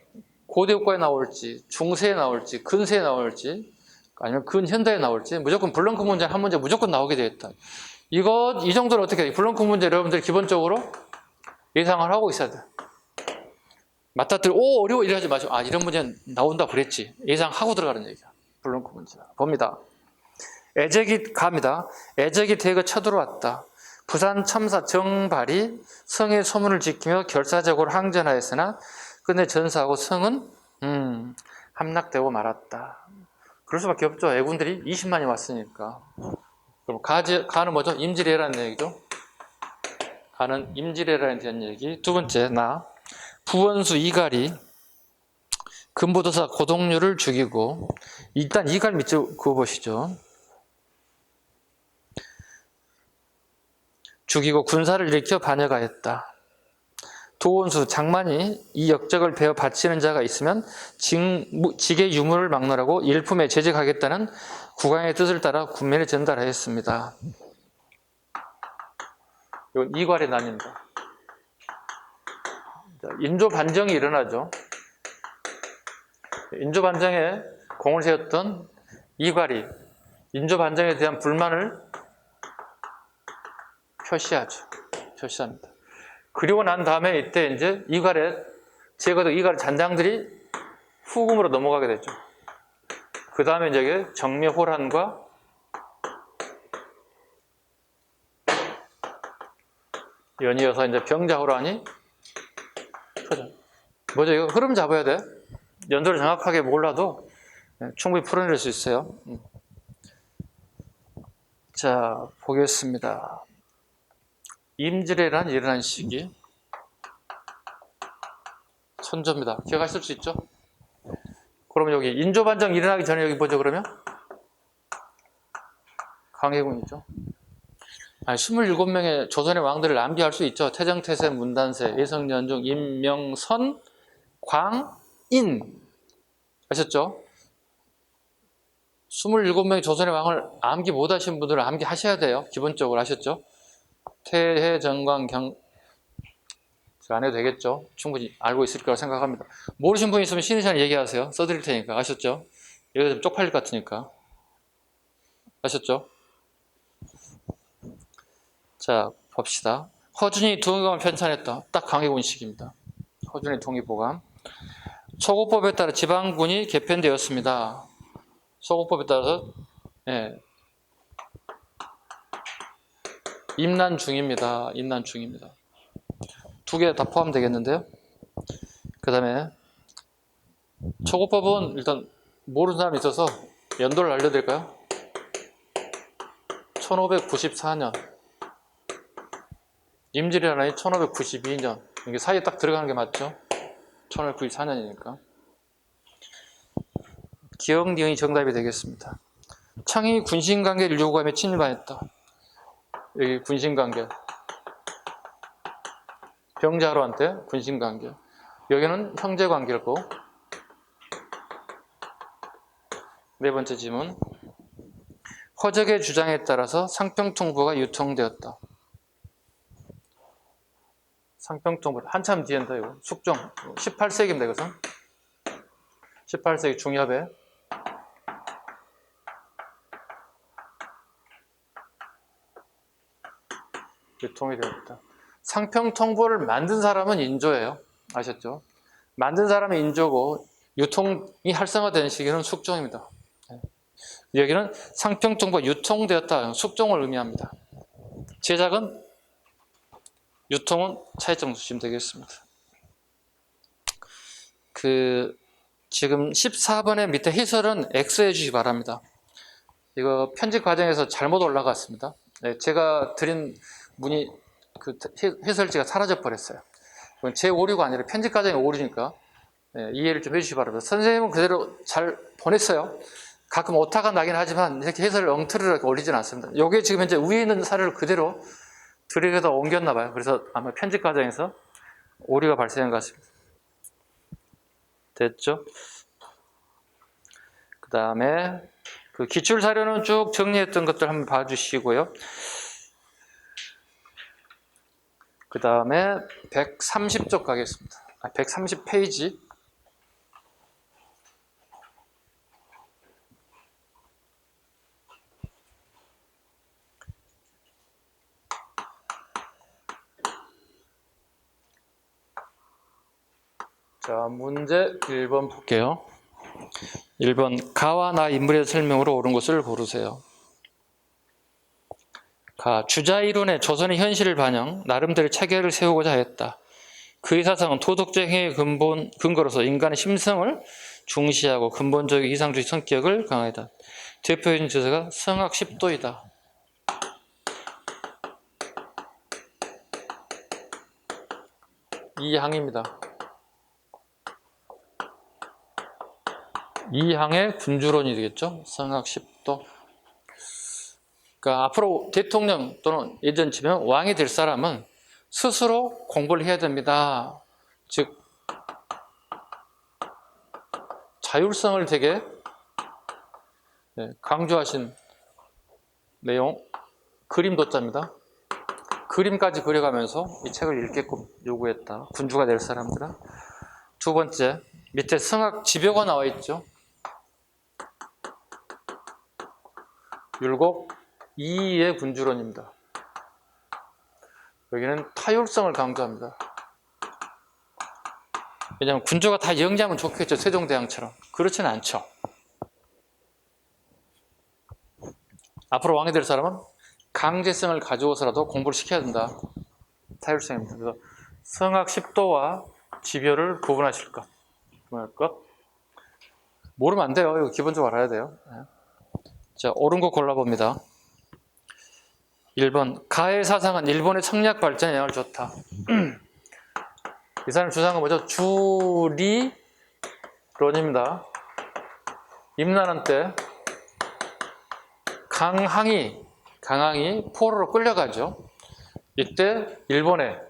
고대국가에 나올지, 중세에 나올지, 근세에 나올지, 아니면 근현대에 나올지 무조건 블렁크 문제는 한 문제 무조건 나오게 되겠다. 이 정도는 어떻게 해요? 블렁크 문제 여러분들이 기본적으로 예상을 하고 있어야 돼. 맞다들 오 어려워 이러지 마시고 아 이런 문제는 나온다 그랬지. 예상하고 들어가는 얘기야. 블렁크 문제. 봅니다. 애적이 갑니다. 애적이 대거 쳐들어왔다. 부산 첨사 정발이 성의 소문을 지키며 결사적으로 항전하였으나 끝내 전사하고 성은 함락되고 말았다. 그럴 수밖에 없죠. 애군들이 20만이 왔으니까. 그럼 가는 뭐죠? 임질애라는 얘기죠. 가는 임질애라는 얘기. 두 번째, 부원수 이갈이 금부도사 고동류를 죽이고 일단 이갈 밑줄 그어보시죠. 죽이고 군사를 일으켜 반역하였다. 도원수 장만이 이 역적을 베어 바치는 자가 있으면 직의 유무를 막론하고 일품에 재직하겠다는 국왕의 뜻을 따라 군면에 전달하였습니다. 이건 이괄의 난입니다. 인조 반정이 일어나죠. 인조 반정에 공을 세웠던 이괄이 인조 반정에 대한 불만을 표시합니다. 그리고 난 다음에 이때 이제 제거도 이괄의 잔장들이 후금으로 넘어가게 됐죠. 그 다음에 이제 정묘호란과 연이어서 이제 병자호란이 터져. 뭐죠? 이거 흐름 잡아야 돼. 연도를 정확하게 몰라도 충분히 풀어낼 수 있어요. 자, 보겠습니다. 임질애란 일어난 시기 선조입니다. 기억하실 수 있죠? 그러면 여기 인조반정 일어나기 전에 여기 뭐죠 그러면? 강해군이죠. 27명의 조선의 왕들을 암기할 수 있죠. 태정태세, 문단세, 예성연중, 임명선, 광인 아셨죠? 27명의 조선의 왕을 암기 못하신 분들은 암기하셔야 돼요. 기본적으로 아셨죠? 태해, 정광, 안 해도 되겠죠? 충분히 알고 있을 거라고 생각합니다. 모르신 분 있으면 쉬는 시간에 얘기하세요. 써드릴 테니까. 아셨죠? 여기가 좀 쪽팔릴 것 같으니까. 아셨죠? 자, 봅시다. 허준이 동의보감을 편찬했다. 딱 강해군식입니다. 허준이 동의보감. 소고법에 따라 지방군이 개편되었습니다. 소고법에 따라서 임난 중입니다. 임난 중입니다. 두 개 다 포함되겠는데요. 그 다음에 초고법은 일단 모르는 사람이 있어서 연도를 알려드릴까요? 1594년. 임질이라는 1592년. 이게 사이에 딱 들어가는 게 맞죠? 1594년이니까. 기억, 니은이 정답이 되겠습니다. 창이 군신관계를 요구하며 침입하였다. 여기 군신관계. 병자로한테 군신관계. 여기는 형제관계고. 네 번째 질문. 허적의 주장에 따라서 상평통보가 유통되었다. 상평통보 한참 뒤엔다 이거. 숙종 18세기입니다 이것은. 18세기 중엽에 유통이 되었다. 상평통보를 만든 사람은 인조예요. 아셨죠? 만든 사람이 인조고 유통이 활성화되는 시기는 숙종입니다. 여기는 상평통보가 유통되었다. 숙종을 의미합니다. 제작은 유통은 차이점 주시면 되겠습니다. 지금 14번의 밑에 해설은 X해 주시기 바랍니다. 이거 편집 과정에서 잘못 올라갔습니다. 네, 제가 드린 문의 해설지가 사라져 버렸어요. 제 오류가 아니라 편집 과정의 오류니까 네, 이해를 좀 해주시기 바랍니다. 선생님은 그대로 잘 보냈어요. 가끔 오타가 나긴 하지만 이렇게 해설을 엉터리로 올리진 않습니다. 이게 지금 현재 위에 있는 사례를 그대로 드래그해서 옮겼나 봐요. 그래서 아마 편집 과정에서 오류가 발생한 것 같습니다. 됐죠? 그 다음에 기출 사료는 쭉 정리했던 것들 한번 봐주시고요. 그 다음에 130쪽 가겠습니다. 130페이지. 자, 문제 1번 볼게요. 1번 가와 나 인물의 설명으로 옳은 것을 고르세요. 가, 주자이론의 조선의 현실을 반영, 나름대로 체계를 세우고자 했다. 그의 사상은 도덕적 행위의 근거로서 인간의 심성을 중시하고 근본적 이상주의 성격을 강화했다. 대표적인 저자가 성악 10도이다. 이항입니다. 이항의 군주론이 되겠죠. 성악 10도. 그러니까 앞으로 대통령 또는 예전치면 왕이 될 사람은 스스로 공부를 해야 됩니다. 즉 자율성을 되게 강조하신 내용, 그림 도자입니다. 그림까지 그려가면서 이 책을 읽게끔 요구했다. 군주가 될 사람들은. 두 번째, 밑에 성악 지표가 나와 있죠. 율곡 이의 군주론입니다. 여기는 타율성을 강조합니다. 왜냐하면 군주가 다 영리하면 좋겠죠. 세종대왕처럼. 그렇지는 않죠. 앞으로 왕이 될 사람은 강제성을 가지고서라도 공부를 시켜야 된다. 타율성입니다. 그래서 성악 10도와 지표를 구분하실 것. 모르면 안 돼요. 이거 기본적으로 알아야 돼요. 자, 옳은 거 골라봅니다. 1번 가의 사상은 일본의 청약 발전에 영향을 줬다. 이 사람 주장은 뭐죠? 주리론입니다. 임난한 때 강항이 포로로 끌려가죠. 이때 일본의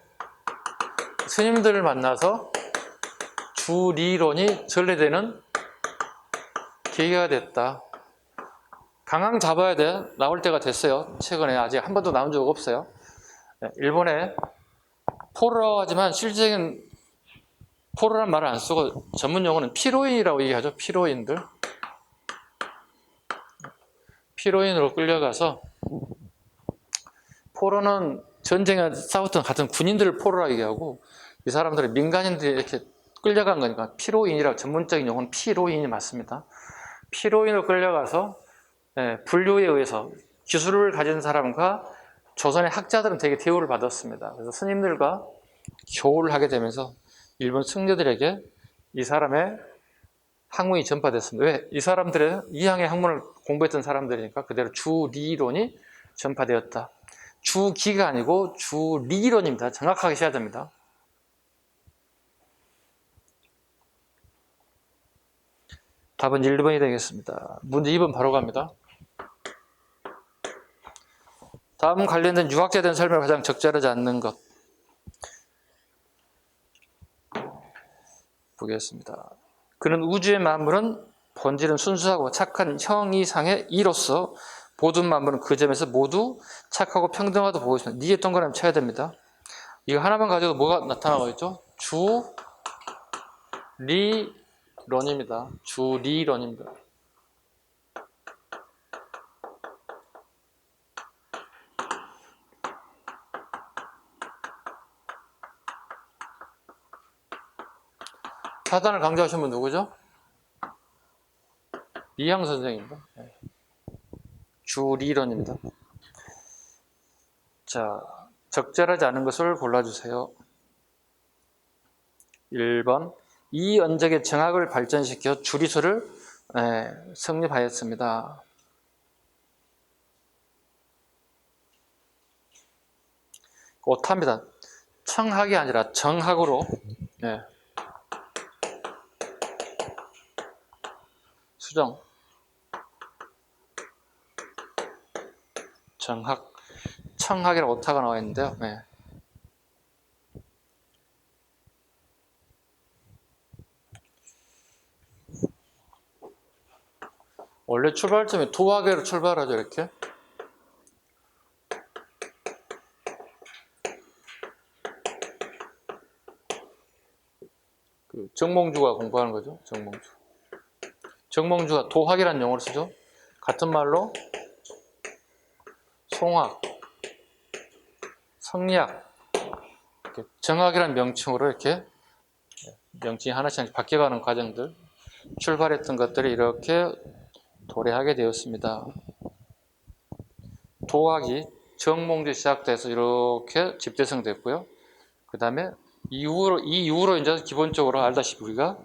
스님들을 만나서 주리론이 전래되는 계기가 됐다. 강항 잡아야 돼. 나올 때가 됐어요. 최근에 아직 한 번도 나온 적 없어요. 일본에 포로라고 하지만 실질적인 포로란 말을 안 쓰고 전문 용어는 피로인이라고 얘기하죠. 피로인들. 피로인으로 끌려가서 포로는 전쟁에 싸웠던 같은 군인들을 포로라고 얘기하고 이 사람들은 민간인들이 이렇게 끌려간 거니까 피로인이라고 전문적인 용어는 피로인이 맞습니다. 피로인으로 끌려가서 분류에 의해서 기술을 가진 사람과 조선의 학자들은 되게 대우를 받았습니다. 그래서 스님들과 교우를 하게 되면서 일본 승려들에게 이 사람의 학문이 전파됐습니다. 왜? 이 사람들의 이항의 학문을 공부했던 사람들이니까 그대로 주리론이 전파되었다. 주기가 아니고 주리론입니다. 정확하게 해야 됩니다. 답은 1번이 되겠습니다. 문제 2번 바로 갑니다. 다음 관련된 유학자에 대한 설명을 가장 적절하지 않는 것 보겠습니다. 그는 우주의 만물은 본질은 순수하고 착한 형이상의 이로서 모든 만물은 그 점에서 모두 착하고 평등하다고 보고 있습니다. 니의 동그라미 쳐야 됩니다. 이거 하나만 가져도 뭐가 나타나고 있죠? 주리론입니다. 주리론입니다. 사단을 강조하신 분 누구죠? 이항 선생입니다. 주리론입니다. 자, 적절하지 않은 것을 골라주세요. 1번, 이 언적의 정학을 발전시켜 주리수를 성립하였습니다. 오타입니다. 청학이 아니라 정학으로 수정 정학 청학이라고 오타가 나와 있는데요. 원래 출발점이 도학으로 출발하죠. 이렇게 그 정몽주가 공부하는 거죠. 정몽주가 도학이라는 용어를 쓰죠. 같은 말로 송학, 성리학, 정학이라는 명칭으로 이렇게 명칭이 하나씩 바뀌어가는 과정들, 출발했던 것들이 이렇게 도래하게 되었습니다. 도학이 정몽주 시작돼서 이렇게 집대성됐고요. 그 다음에 이 이후로 이제 기본적으로 알다시피 우리가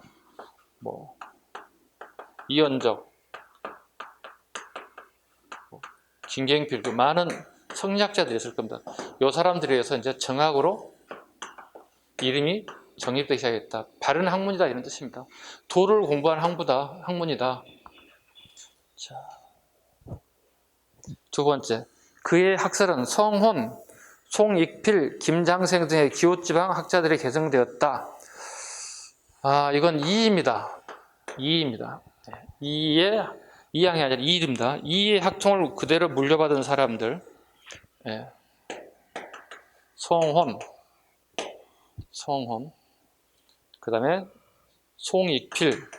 이언적, 김경필, 많은 성리학자들이 있을 겁니다. 이 사람들에 의해서 이제 정학으로 이름이 정립되기 시작했다. 바른 학문이다 이런 뜻입니다. 도를 공부한 학문이다. 자, 두 번째, 그의 학설은 성혼, 송익필, 김장생 등의 기호지방 학자들이 개성되었다. 이건 이입니다. 이양이 아니라 이입니다. 이의 학통을 그대로 물려받은 사람들, 송혼, 그 다음에 송익필,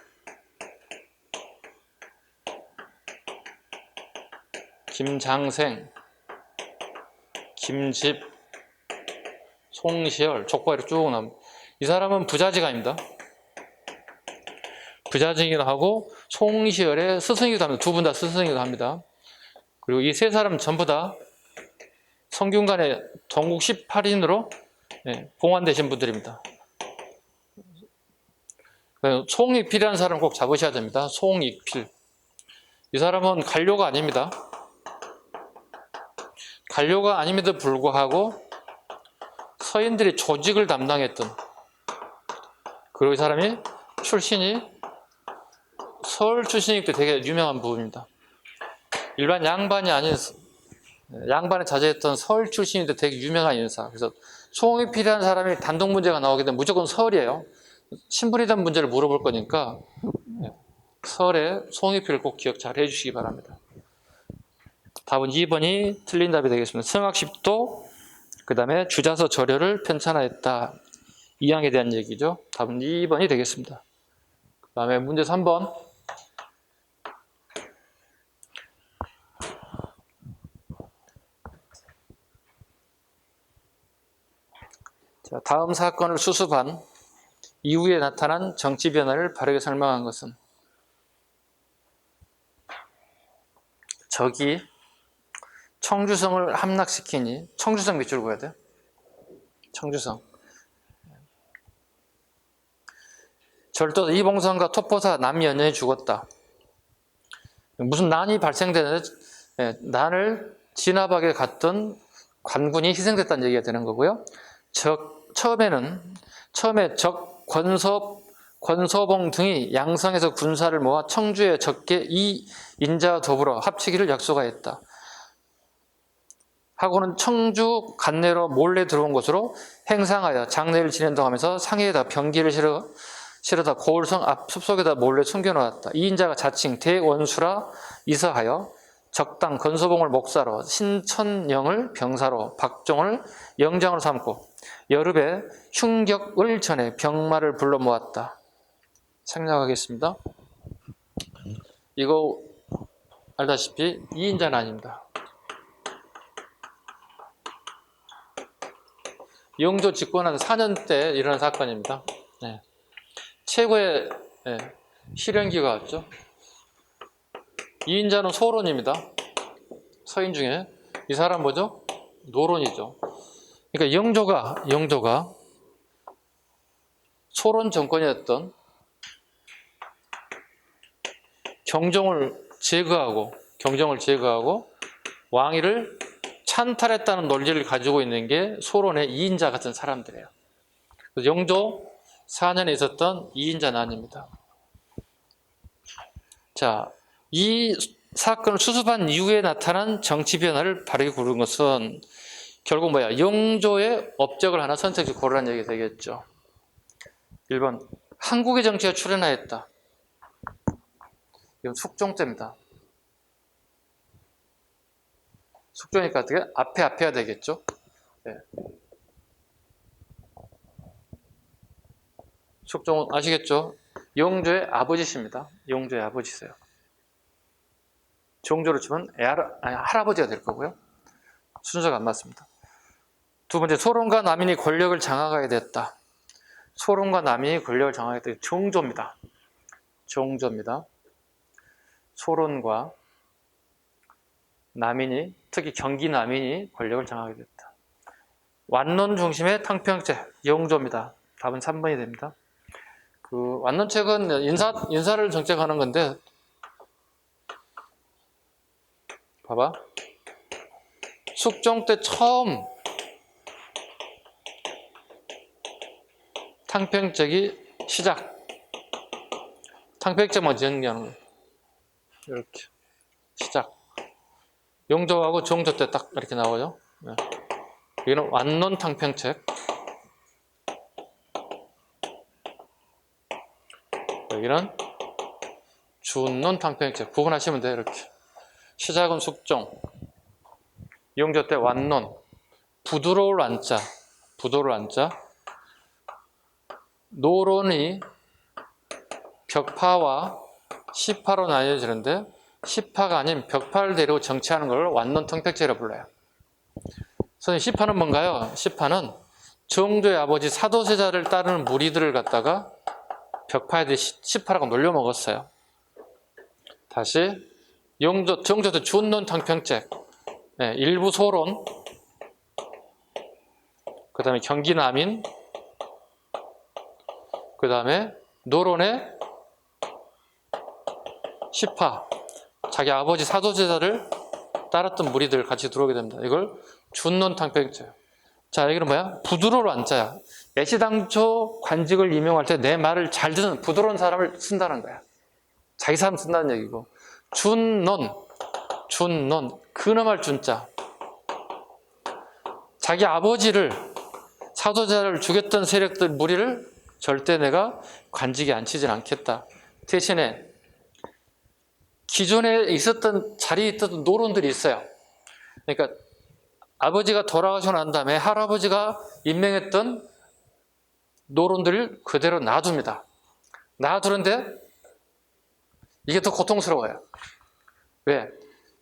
김장생, 김집, 송시열, 족발이 쭉 나옵니다. 이 사람은 부자지간입니다. 부자지기도 하고 송시열의 스승이기도 합니다. 두 분 다 스승이기도 합니다. 그리고 이 세 사람은 전부 다 성균관의 동국 18인으로 봉환되신 분들입니다. 송익필이라는 사람 꼭 잡으셔야 됩니다. 송익필. 이 사람은 관료가 아닙니다. 관료가 아님에도 불구하고 서인들이 조직을 담당했던, 그리고 이 사람이 출신이 서울 출신이기 때문에 되게 유명한 부분입니다. 일반 양반이 아닌, 양반에 자제했던 서울 출신인데 되게 유명한 인사. 그래서 송익필이라는 사람이 단독 문제가 나오게 되면 무조건 서울이에요. 신분에 대한 문제를 물어볼 거니까 설에 송익필을 꼭 기억 잘 해주시기 바랍니다. 답은 2번이 틀린 답이 되겠습니다. 성학십도, 그 다음에 주자서 절여를 편찬하였다. 이항에 대한 얘기죠. 답은 2번이 되겠습니다. 그 다음에 문제 3번. 자, 다음 사건을 수습한 이후에 나타난 정치 변화를 바르게 설명한 것은 청주성을 함락시키니 청주성 밑줄 그어야 돼. 청주성. 절도 이봉선과 토포사 남연연이 죽었다. 무슨 난이 발생되는데 난을 진압하게 갔던 관군이 희생됐다는 얘기가 되는 거고요. 처음에 적 권서봉 등이 양성에서 군사를 모아 청주에 적게 이인자와 더불어 합치기를 약속하였다. 하고는 청주 관내로 몰래 들어온 것으로 행상하여 장례를 지낸다고 하면서 상해에다 병기를 실어다 고을성 앞 숲속에다 몰래 숨겨놓았다. 이인자가 자칭 대원수라 이사하여 적당 권서봉을 목사로 신천영을 병사로 박종을 영장으로 삼고 여름에 흉격을 전해 병마를 불러 모았다. 생략하겠습니다. 이거 알다시피 이인자는 아닙니다. 영조 집권한 4년 때 일어난 사건입니다. 네. 최고의 실현기가 왔죠. 이인자는 소론입니다. 서인 중에 이 사람 뭐죠? 노론이죠. 그러니까 영조가 소론 정권이었던 경종을 제거하고 왕위를 찬탈했다는 논리를 가지고 있는 게 소론의 이인자 같은 사람들이에요. 그래서 영조 4년에 있었던 이인자 난입니다. 자, 이 사건을 수습한 이후에 나타난 정치 변화를 바르게 고른 것은 결국 뭐야? 영조의 업적을 하나 선택적으로 고르라는 얘기가 되겠죠. 1번, 한국의 정치가 출현하였다. 이건 숙종 때입니다. 숙종이니까 어떻게? 앞에야 되겠죠. 네. 숙종은 아시겠죠? 영조의 아버지십니다. 영조의 아버지세요. 정조로 치면 할아버지가 될 거고요. 순서가 안 맞습니다. 두 번째, 소론과 남인이 권력을 장악하게 됐다. 소론과 남인이 권력을 장악하게 됐다. 정조입니다. 소론과 남인이, 특히 경기 남인이 권력을 장악하게 됐다. 완론 중심의 탕평제, 영조입니다. 답은 3번이 됩니다. 그 완론책은 인사를 정책하는 건데, 봐봐. 숙종 때 처음 탕평책이 시작. 탕평책 먼저 정리하는 거예요. 이렇게 시작. 영조하고 정조 때 딱 이렇게 나오죠. 네. 여기는 완론 탕평책. 여기는 준론 탕평책. 구분하시면 돼요. 이렇게. 시작은 숙종. 영조 때 완론. 부두로울 완자. 노론이 벽파와 시파로 나뉘어지는데 시파가 아닌 벽파를 데리고 정치하는 걸 완론 탕평책이라고 불러요. 선생님, 시파는 뭔가요? 시파는 정조의 아버지 사도세자를 따르는 무리들을 갖다가 벽파에 시파라고 놀려먹었어요. 다시 정조 때 준론 탕평책, 일부 소론, 그 다음에 경기 남인, 그 다음에 노론의 시파, 자기 아버지 사도제자를 따랐던 무리들 같이 들어오게 됩니다. 이걸 준론 탕평책. 자, 여기는 뭐야? 부드러운 완자야. 애시당초 관직을 임명할 때 내 말을 잘 듣는 부드러운 사람을 쓴다는 거야. 자기 사람 쓴다는 얘기고. 준론, 근엄할 준자. 자기 아버지를, 사도자를 죽였던 세력들 무리를 절대 내가 관직에 앉히진 않겠다. 대신에 기존에 있었던 자리에 있던 노론들이 있어요. 그러니까 아버지가 돌아가시고 난 다음에 할아버지가 임명했던 노론들을 그대로 놔둡니다. 놔두는데 이게 더 고통스러워요. 왜?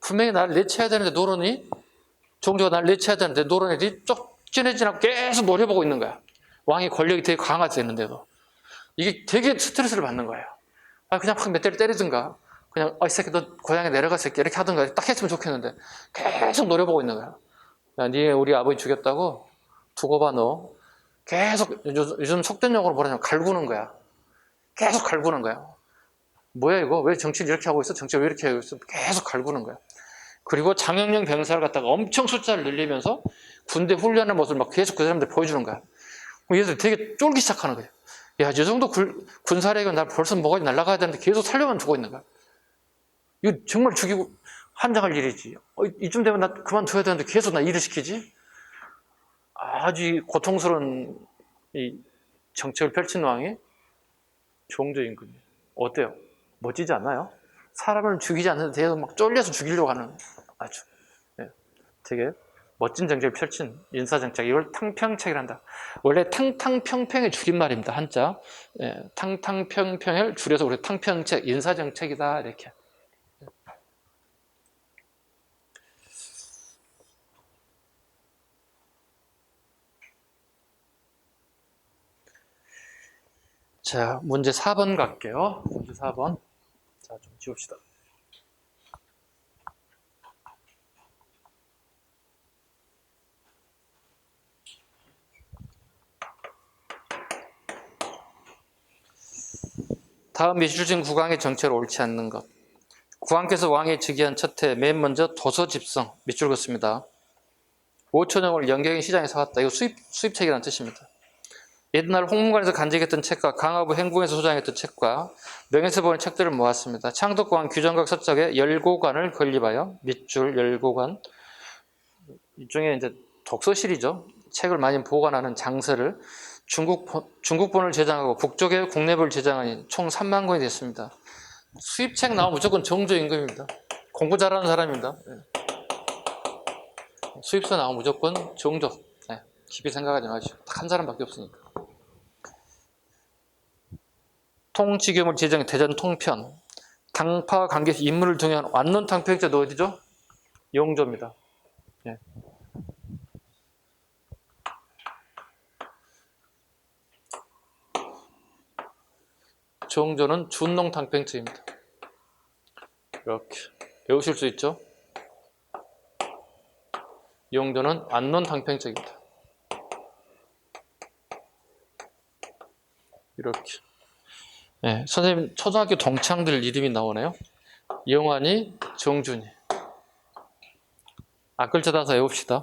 분명히 나를 내쳐야 되는데 정조가 나를 내쳐야 되는데 노론들이 쫓겨내지 않고 계속 노려보고 있는 거야. 왕의 권력이 되게 강화되어 있는데도. 이게 되게 스트레스를 받는 거예요. 그냥 막 몇 대를 때리든가. 그냥 이 새끼 너 고향에 내려가 새끼 이렇게 하던가 딱 했으면 좋겠는데 계속 노려보고 있는 거야. 야, 니 우리 아버지 죽였다고? 두고 봐 너. 계속 요즘 속된 용어로 뭐라냐면 갈구는 거야. 계속 갈구는 거야. 뭐야 이거? 왜 정치를 이렇게 하고 있어? 정치를 왜 이렇게 하고 있어? 계속 갈구는 거야. 그리고 장영영 병사를 갖다가 엄청 숫자를 늘리면서 군대 훈련의 모습을 막 계속 그 사람들 보여주는 거야. 그럼 얘들 되게 쫄기 시작하는 거야. 야, 이 정도 군사력은 나 벌써 뭐가 날아가야 되는데 계속 살려만 두고 있는 거야. 이거 정말 죽이고 환장할 일이지. 이쯤 되면 나 그만둬야 되는데 계속 나 일을 시키지? 아주 고통스러운 이 정책을 펼친 왕이 종조임금이에요. 어때요? 멋지지 않나요? 사람을 죽이지 않는데 계속 막 쫄려서 죽이려고 하는 아주 되게 멋진 정책을 펼친 인사정책. 이걸 탕평책이란다. 원래 탕탕평평의 줄임말입니다. 한자. 탕탕평평을 줄여서 우리 탕평책, 인사정책이다 이렇게. 자, 문제 4번 갈게요. 문제 4번. 자, 좀 지웁시다. 다음 미술진 국왕의 정체를 옳지 않는 것. 국왕께서 왕에 즉위한 첫해 맨 먼저 도서집성, 밑줄 긋습니다. 5천형을 연경의 시장에 사왔다. 이거 수입책이라는 뜻입니다. 옛날 홍문관에서 간직했던 책과 강화부 행궁에서 소장했던 책과 명에서 보는 책들을 모았습니다. 창덕공안 규정각 서적에 열고관을 건립하여 밑줄 열고관, 일종의 이제 독서실이죠. 책을 많이 보관하는 장서를 중국본을 제장하고 북쪽에 국내본을 제장하니 총 3만 권이 됐습니다. 수입책 나오면 무조건 정조임금입니다. 공부 잘하는 사람입니다. 수입서 나오면 무조건 정조. 깊이 생각하지 마시고 딱 한 사람밖에 없으니까. 통치규모를 제정한 대전 통편. 당파와 관계에서 인물을 등용한 완론 탕평제도 어디죠? 영조입니다. 예. 정조는 준농 탕평제입니다. 이렇게 배우실 수 있죠? 영조는 완론 탕평제입니다. 이렇게. 네, 선생님 초등학교 동창들 이름이 나오네요. 영환이, 정준이. 앞글자 따서 외웁시다.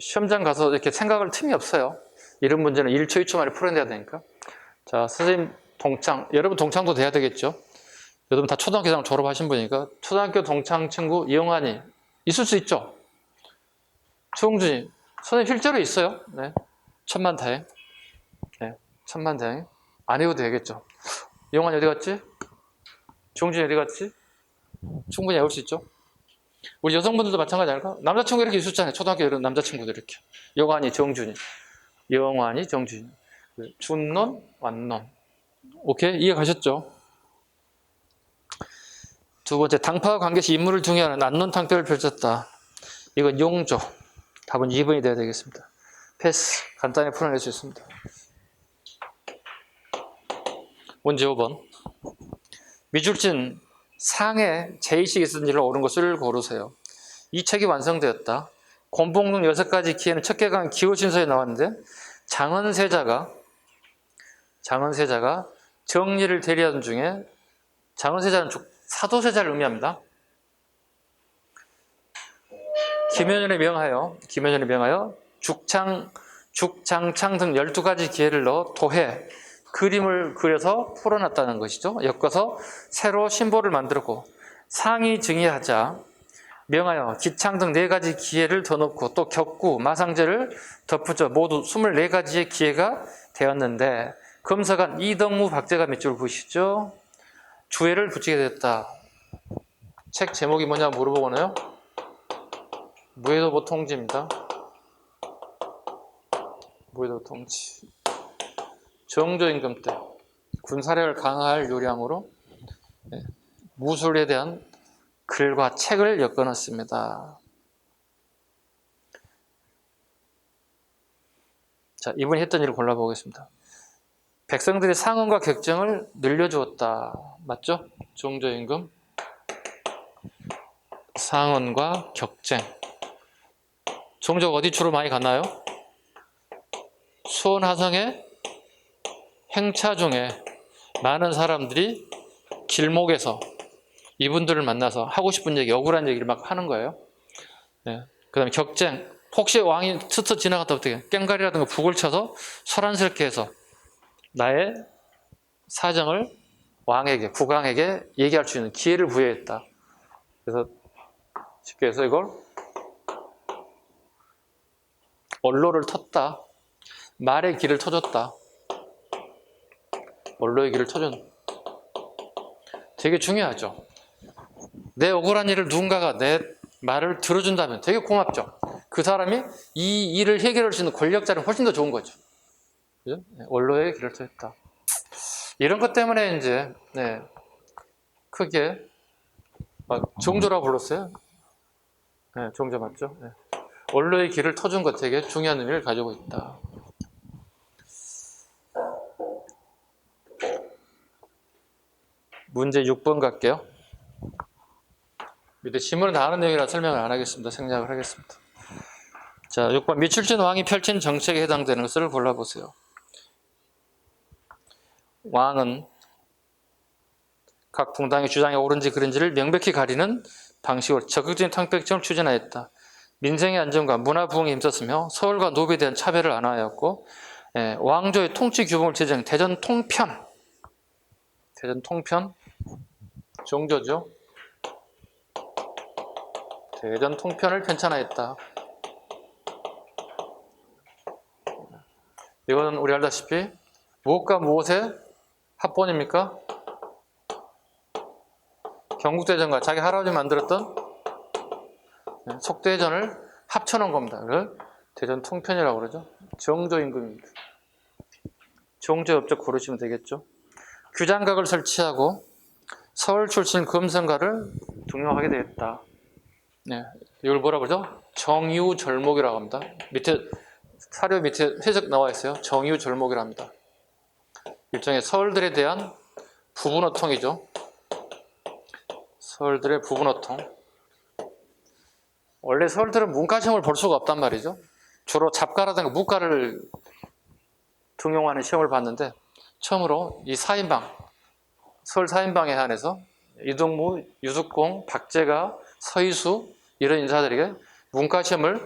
시험장 가서 이렇게 생각할 틈이 없어요. 이런 문제는 1초, 2초 만에 풀어내야 되니까. 자, 선생님 동창, 여러분 동창도 돼야 되겠죠? 여러분 다 초등학교 졸업하신 분이니까 초등학교 동창 친구 영환이 있을 수 있죠? 정준이, 선생님 실제로 있어요. 네, 천만다행. 네, 천만다행. 안 해도 되겠죠. 영환이 어디 갔지? 정준이 어디 갔지? 충분히 외울 수 있죠. 우리 여성분들도 마찬가지 아닐까? 남자친구 이렇게 있었잖아요. 초등학교 이런 남자친구들 이렇게. 영환이, 정준이. 영환이, 정준이. 준론, 완론. 오케이? 이해 가셨죠? 두 번째, 당파와 관계시 인물을 중요하는 안론 탕평을 펼쳤다. 이건 용조. 답은 2번이 돼야 되겠습니다. 패스. 간단히 풀어낼 수 있습니다. 문제 5번. 미줄진 상해 제2식이 쓴 일로 옳은 것을 고르세요. 이 책이 완성되었다. 권봉릉 6가지 기회는 첫 개강 기호신서에 나왔는데 장은세자가 정리를 대리하던 중에 장은세자는 사도세자를 의미합니다. 김현현에 명하여 죽창 등 12가지 기회를 넣어 도해 그림을 그려서 풀어놨다는 것이죠. 엮어서 새로 신보를 만들고 상이 증의하자 명하여 기창 등 4가지 기회를 더 넣고 또 격구, 마상제를 덧붙여 모두 24가지의 기회가 되었는데 검사관 이덕무 박제가 밑줄 보시죠. 주회를 붙이게 됐다. 책 제목이 뭐냐 물어보거나요? 무해도보 통지입니다. 무해도보 통지. 정조임금 때 군사력을 강화할 요량으로 무술에 대한 글과 책을 엮어놨습니다. 자, 이분이 했던 일을 골라보겠습니다. 백성들이 상언과 격정을 늘려주었다. 맞죠? 종조임금. 상언과 격쟁. 종조가 어디 주로 많이 갔나요? 수원 화성의 행차 중에 많은 사람들이 길목에서 이분들을 만나서 하고 싶은 얘기, 억울한 얘기를 막 하는 거예요. 네. 그 다음에 격쟁. 혹시 왕이 스쳐 지나갔다 어떻게 깽가리라든가 북을 쳐서 소란스럽게 해서 나의 사정을 왕에게, 국왕에게 얘기할 수 있는 기회를 부여했다. 그래서 쉽게 해서 이걸 언로를 텄다. 말의 길을 터줬다. 언로의 길을 터준. 되게 중요하죠. 내 억울한 일을 누군가가 내 말을 들어준다면 되게 고맙죠. 그 사람이 이 일을 해결할 수 있는 권력자는 훨씬 더 좋은 거죠. 그죠? 언로의 길을 터졌다. 이런 것 때문에 이제 크게 종조라고 불렀어요. 네, 종조 맞죠? 네. 언로의 길을 터준 것 되게 중요한 의미를 가지고 있다. 문제 6번 갈게요. 밑에 지문은 다 아는 내용이라 설명을 안 하겠습니다. 생략을 하겠습니다. 자, 6번. 미출진 왕이 펼친 정책에 해당되는 것을 골라보세요. 왕은 각 붕당의 주장이 옳은지 그른지를 명백히 가리는 방식으로 적극적인 탕백정을 추진하였다. 민생의 안정과 문화 부흥에 힘썼으며 서울과 노비에 대한 차별을 안하였고, 왕조의 통치 규범을 제정, 대전 통편, 종조죠. 대전 통편을 편찬하였다. 이거는 우리 알다시피 무엇과 무엇의 합본입니까? 경국대전과 자기 할아버지 만들었던 속대전을 합쳐놓은 겁니다. 그걸 대전 통편이라고 그러죠. 정조임금입니다. 종조협적 고르시면 되겠죠. 규장각을 설치하고 서울 출신 금성가를 등용하게 되었다. 네, 이걸 뭐라 그러죠? 정유절목이라고 합니다. 밑에 사료 밑에 해석 나와 있어요. 정유절목이라고 합니다. 일종의 서울들에 대한 부분어통이죠. 서울들의 부분어통. 원래 서울들은 문과시험을 볼 수가 없단 말이죠. 주로 잡과라든가 무과를 등용하는 시험을 봤는데 처음으로 이 4인방, 서울 4인방에 한해서 이동무, 유숙공, 박재가, 서희수 이런 인사들에게 문과시험을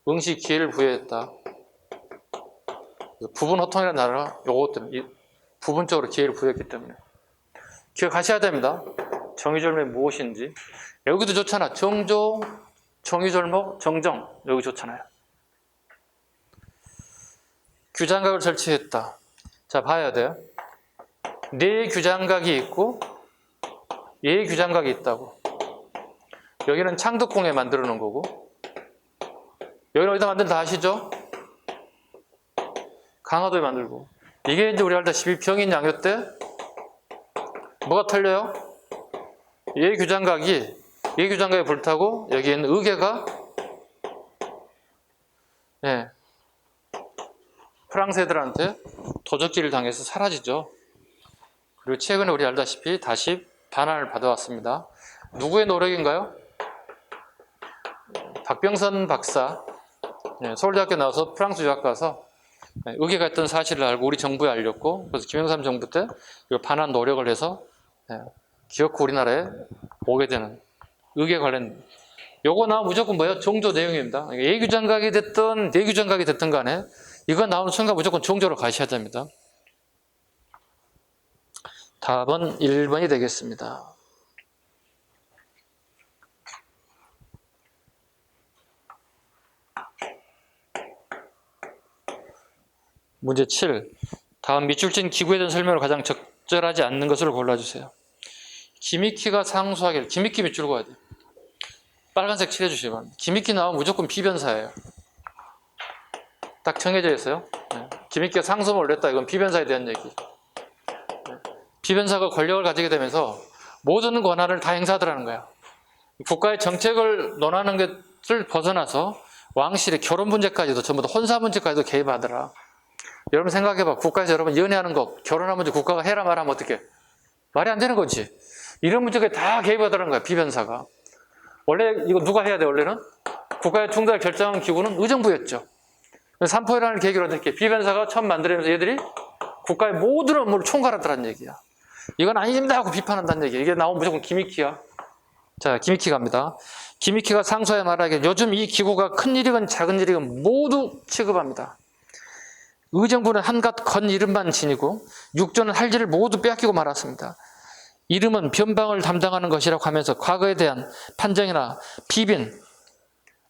응시 기회를 부여했다. 부분호통이라는 단어가 요것 때문에 부분적으로 기회를 부여했기 때문에 기억하셔야 됩니다. 정유절목이 무엇인지. 여기도 좋잖아. 정조, 정유절목, 정정. 여기 좋잖아요. 규장각을 설치했다. 자, 봐야 돼요. 네 규장각이 있고 예 규장각이 있다고. 여기는 창덕궁에 만들어 놓은 거고 여기는 어디다 만든다 아시죠? 강화도에 만들고. 이게 이제 우리 알다시피 병인 양요 때 뭐가 틀려요? 예 규장각이 불타고 여기 있는 의계가 프랑스 애들한테 도적질을 당해서 사라지죠. 그리고 최근에 우리 알다시피 다시 반환을 받아왔습니다. 누구의 노력인가요? 박병선 박사, 서울대학교 나와서 프랑스 유학 가서 의계가 있던 사실을 알고 우리 정부에 알렸고, 그래서 김영삼 정부 때 반환 노력을 해서 기어코 우리나라에 오게 되는 의계 관련 요거 나오면 무조건 뭐예요? 종조 내용입니다. 예규장각이 됐든 내규장각이 됐든 간에 이거 나오는 순간 무조건 종조로 가셔야 됩니다. 답은 1번이 되겠습니다. 문제 7. 다음 밑줄진 기구에 대한 설명을 가장 적절하지 않는 것을 골라주세요. 기미키가 상수하기를, 기미키 밑줄 그어야 돼요. 빨간색 칠해주시기 바랍니다. 기미키 나오면 무조건 비변사예요. 딱 정해져 있어요. 기미키가 상수를 올렸다. 이건 비변사에 대한 얘기. 비변사가 권력을 가지게 되면서 모든 권한을 다 행사하더라는 거야. 국가의 정책을 논하는 것을 벗어나서 왕실의 결혼 문제까지도 전부 다 혼사 문제까지도 개입하더라. 여러분 생각해봐. 국가에서 여러분 연애하는 거, 결혼한 문제 국가가 해라 말하면 어떻게? 말이 안 되는 거지. 이런 문제에 다 개입하더라는 거야, 비변사가. 원래 이거 누가 해야 돼, 원래는? 국가의 중단을 결정한 기구는 의정부였죠. 삼포이라는 계기로 이렇게 비변사가 처음 만들어내면서 얘들이 국가의 모든 업무를 총괄하더라는 얘기야. 이건 아닙니다 하고 비판한다는 얘기야. 이게 나오면 무조건 기미키야. 자, 기미키 갑니다. 기미키가 상소에 말하기에 요즘 이 기구가 큰 일이건 작은 일이건 모두 취급합니다. 의정부는 한갓 건 이름만 지니고 육조는 할 일을 모두 빼앗기고 말았습니다. 이름은 변방을 담당하는 것이라고 하면서 과거에 대한 판정이나 비빈,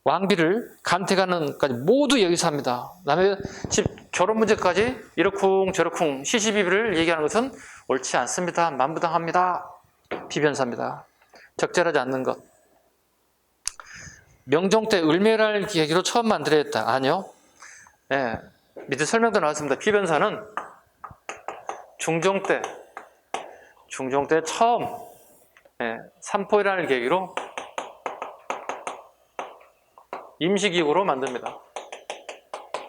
왕비를 간택하는 것까지 모두 여기서 합니다. 남의 집 결혼 문제까지 이러쿵 저러쿵 시시비비를 얘기하는 것은 옳지 않습니다. 만부당합니다. 비변사입니다. 적절하지 않는 것. 명종 때 을매라는 계기로 처음 만들어졌다. 아니요. 네, 밑에 설명도 나왔습니다. 비변사는 중종 때 처음 삼포이라는 계기로 임시기구로 만듭니다.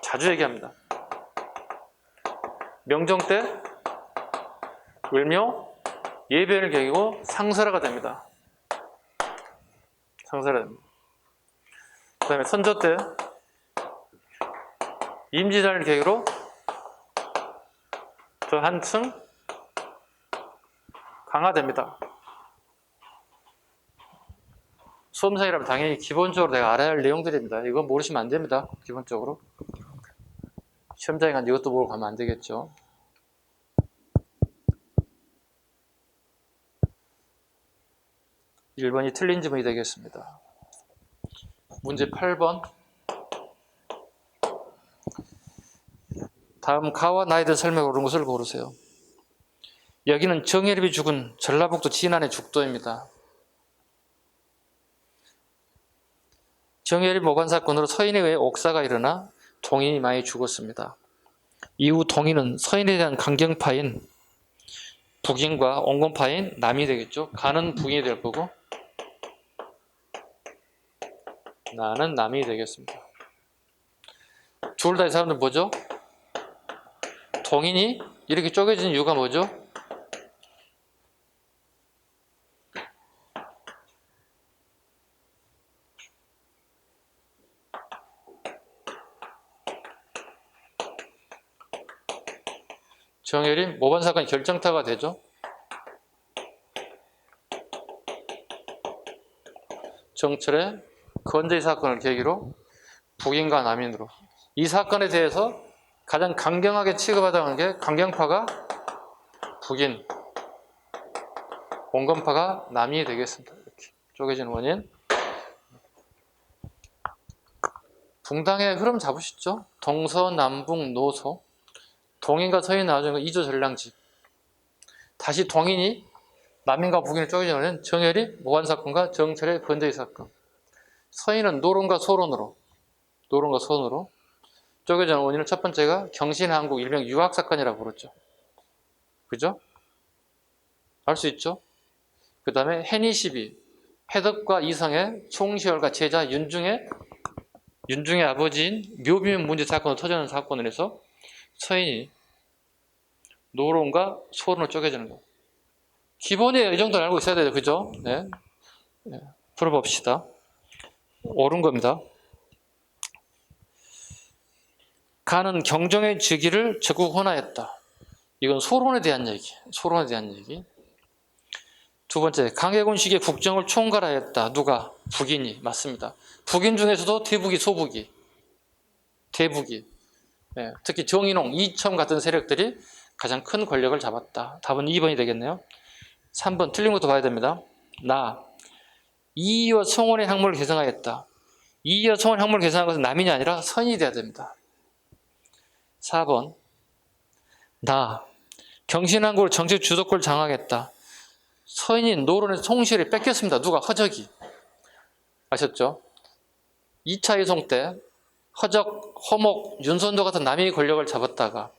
자주 얘기합니다. 명종 때 을묘 예배를 계기고 상설화가 됩니다. 상설화 됩니다. 그 다음에 선조 때 임지단을 계기로 더 한층 강화됩니다. 수험생이라면 당연히 기본적으로 내가 알아야 할 내용들입니다. 이건 모르시면 안 됩니다. 기본적으로. 시험장에 간 이것도 모르고 가면 안 되겠죠. (1번이) 틀린 지문이 되겠습니다. 문제 8번. 다음 가와 나에 대한 설명을 옳은 것을 고르세요. 여기는 정예립이 죽은 전라북도 진안의 죽도입니다. 정예립 모반 사건으로 서인에 의해 옥사가 일어나 동인이 많이 죽었습니다. 이후 동인은 서인에 대한 강경파인 북인과 온건파인 남이 되겠죠. 가는 북인이 될 거고 나는 남이 되겠습니다. 둘 다 이 사람들 뭐죠? 동인이 이렇게 쪼개진 이유가 뭐죠? 정예립 모반 사건 결정타가 되죠. 정철의 건재의 사건을 계기로 북인과 남인으로 이 사건에 대해서 가장 강경하게 취급하다는 게 강경파가 북인, 온건파가 남이 되겠습니다. 이렇게 쪼개진 원인. 붕당의 흐름 잡으시죠? 동서남북 노소. 동인과 서인 나중에 이조 전량직. 다시 동인이 남인과 북인을 쪼개진 원인 정예립 모반 사건과 정철의 건재의 사건. 서인은 노론과 소론으로 쪼개진 원인은 첫 번째가 경신한국 일명 유학사건이라고 부르죠. 그죠? 알 수 있죠? 그 다음에 해니시비, 해덕과 이성의 총시열과 제자 윤중의 아버지인 묘비문 문제 사건을 터지는 사건을 해서 서인이 노론과 소론을 쪼개지는 거. 기본이에요. 이 정도는 알고 있어야 돼요. 그죠? 네. 풀어봅시다. 옳은 겁니다. 가는 경종의 즉위를 적극 혼하였다. 이건 소론에 대한 얘기. 두 번째, 강해군식의 국정을 총괄하였다. 누가? 북인이. 맞습니다. 북인 중에서도 대북이, 소북이. 네, 특히 정인홍, 이첨 같은 세력들이 가장 큰 권력을 잡았다. 답은 2번이 되겠네요. 3번, 틀린 것도 봐야 됩니다. 이이와 성원의 학문을 개성하였다. 이이와 성원의 학문을 개성한 것은 남인이 아니라 선이 돼야 됩니다. 4번, 경신한국으로 정책 주도권을 장악했다. 서인인 노론의 총시를 뺏겼습니다. 누가? 허적이. 아셨죠? 2차 이송 때 허적, 허목, 윤선도 같은 남이 권력을 잡았다가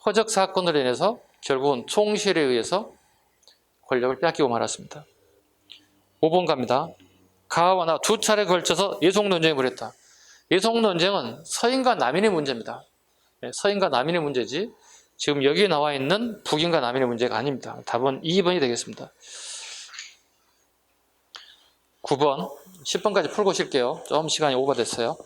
허적 사건으로 인해서 결국은 총시에 의해서 권력을 뺏기고 말았습니다. 5번 갑니다. 가와 나 두 차례 걸쳐서 예속 논쟁을 벌였다. 예속 논쟁은 서인과 남인의 문제입니다. 서인과 남인의 문제지 지금 여기에 나와 있는 북인과 남인의 문제가 아닙니다. 답은 2번이 되겠습니다. 9번, 10번까지 풀고 쉴게요. 좀 시간이 오버됐어요.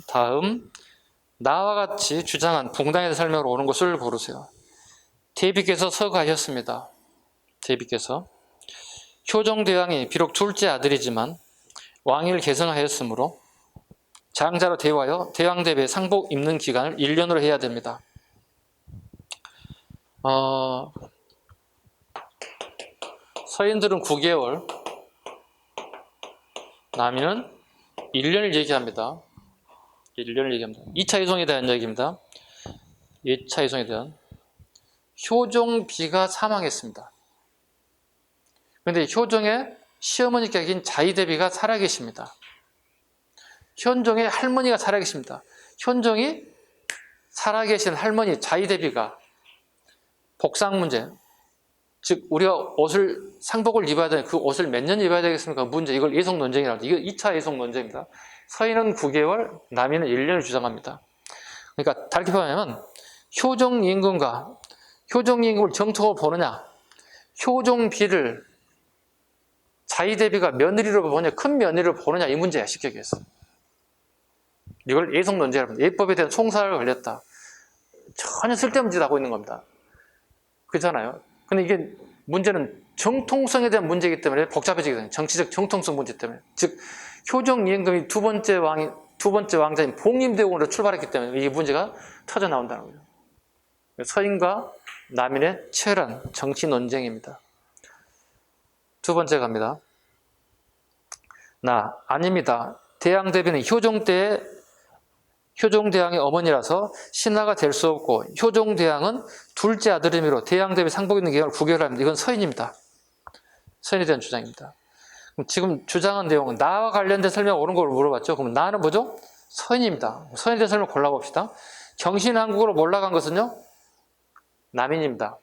다음 나와 같이 주장한 붕당에서 설명으로 오는 것을 고르세요. 대비께서 서가하셨습니다. 대비께서 효종대왕이 비록 둘째 아들이지만 왕위를 계승하였으므로 장자로 대우하여 대왕대비의 상복 입는 기간을 1년으로 해야 됩니다. 서인들은 9개월, 남인은 1년을 얘기합니다. 1년을 얘기합니다. 2차 이송에 대한 얘기입니다. 2차 이송에 대한 효종비가 사망했습니다. 그런데 효종의 시어머니격인 자의대비가 살아계십니다. 현종의 할머니가 살아계십니다. 현종이 살아계신 할머니 자의대비가 복상 문제, 즉 우리가 옷을 상복을 입어야 되는 그 옷을 몇 년 입어야 되겠습니까? 문제, 이걸 예속 논쟁이라고 합니다. 이거 2차 예속 논쟁입니다. 서인은 9개월, 남인은 1년을 주장합니다. 그러니까 다르게 표현하면 효종임금과 효종임금을 정통으로 보느냐, 효종비를 자의대비가 며느리로 보느냐, 큰 며느리로 보느냐, 이 문제야. 쉽게 얘기해서. 이걸 예속 논쟁이라고 합니다. 예법에 대한 총살을 걸렸다. 전혀 쓸데없는 짓 하고 있는 겁니다. 그렇잖아요. 근데 이게 문제는 정통성에 대한 문제이기 때문에 복잡해지게 됩니다. 정치적 정통성 문제 때문에. 즉 효종임금이 두 번째 왕자인 봉임대공으로 출발했기 때문에 이 문제가 터져 나온다는 거죠. 서인과 남인의 치열한 정치 논쟁입니다. 두 번째 갑니다. 아닙니다. 대왕대비는 효종대왕의 어머니라서 신하가 될 수 없고 효종대왕은 둘째 아들이므로 대왕대비 상복 있는 기간을 9개월 합니다. 이건 서인입니다. 서인에 대한 주장입니다. 그럼 지금 주장한 내용은 나와 관련된 설명 옳은 걸 물어봤죠. 그럼 나는 뭐죠? 서인입니다. 서인에 대한 설명 골라봅시다. 경신한국으로 몰락한 것은요? 남인입니다.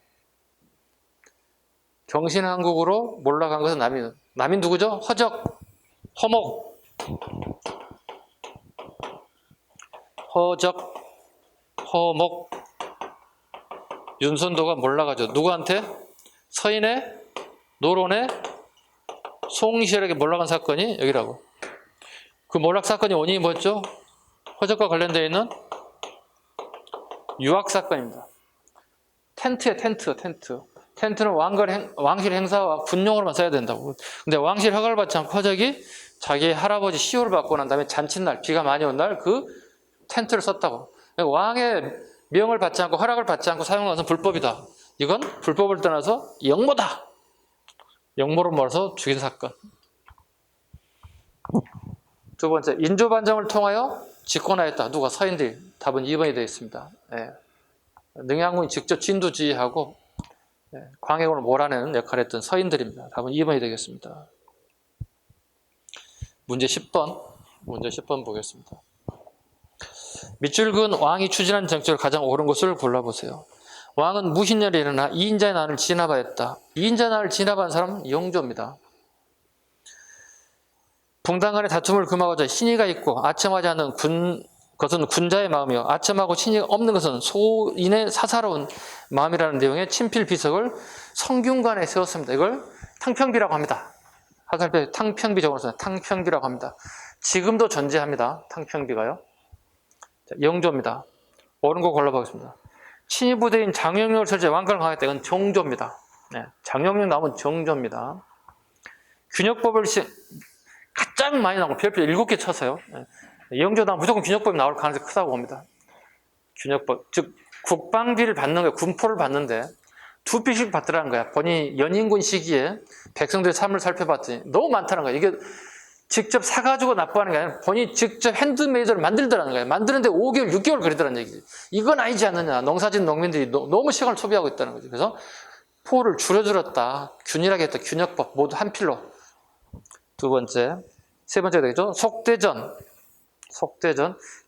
경신한국으로 몰락한 것은 남인. 남인 누구죠? 허적, 허목. 허적, 허목, 윤선도가 몰락하죠. 누구한테? 서인의 노론의 송시열에게 몰락한 사건이 여기라고. 그 몰락 사건의 원인이 뭐였죠? 허적과 관련되어 있는 유학 사건입니다. 텐트에 텐트. 텐트는 왕실 행사와 군용으로만 써야 된다고. 근데 왕실 허가를 받지 않고 허적이 자기 할아버지 시호를 받고 난 다음에 잔칫날, 비가 많이 온 날 그 텐트를 썼다고. 왕의 명을 받지 않고 허락을 받지 않고 사용한 것은 불법이다. 이건 불법을 떠나서 영모다. 영모로 몰아서 죽인 사건. 두 번째, 인조반정을 통하여 집권하였다. 누가? 서인들. 답은 2번이 되어 있습니다. 능양군이 직접 진두지휘하고 광해군을 몰아내는 역할을 했던 서인들입니다. 답은 2번이 되겠습니다. 문제 10번 보겠습니다. 밑줄근 왕이 추진한 정책을 가장 옳은 것을 골라보세요. 왕은 무신년에 일어나 2인자의 난을 진압하였다. 2인자의 난을 진압한 사람은 영조입니다. 붕당 간의 다툼을 금하고자 신의가 있고 아첨하지 않는 것은 군자의 마음이요 아첨하고 신의가 없는 것은 소인의 사사로운 마음이라는 내용의 친필 비석을 성균관에 세웠습니다. 이걸 탕평비라고 합니다. 하살배 탕평비 적어놨어요. 탕평비라고 합니다. 지금도 존재합니다. 탕평비가요. 영조입니다. 옳은 거 골라보겠습니다. 친위부대인 장영룡을 설치해 왕권을 강화했다. 이건 정조입니다. 장영룡 나오면 정조입니다. 균역법을 가장 많이 나오고 별표 7개 쳤어요. 영조 나오면 무조건 균역법이 나올 가능성이 크다고 봅니다. 균역법, 즉 국방비를 받는 거예요. 군포를 받는데 두 필씩 받더라는 거야. 본인이 연인군 시기에 백성들의 삶을 살펴봤더니 너무 많다는 거야. 이게 직접 사가지고 납부하는 게 아니라 본인이 직접 핸드메이드를 만들더라는 거예요. 만드는데 5개월, 6개월 걸리더라는 얘기지. 이건 아니지 않느냐. 농사짓는 농민들이 너무 시간을 소비하고 있다는 거죠. 그래서 포를 줄여들었다. 균일하게 했다. 균역법 모두 한 필로. 두 번째. 세 번째가 되겠죠. 속대전.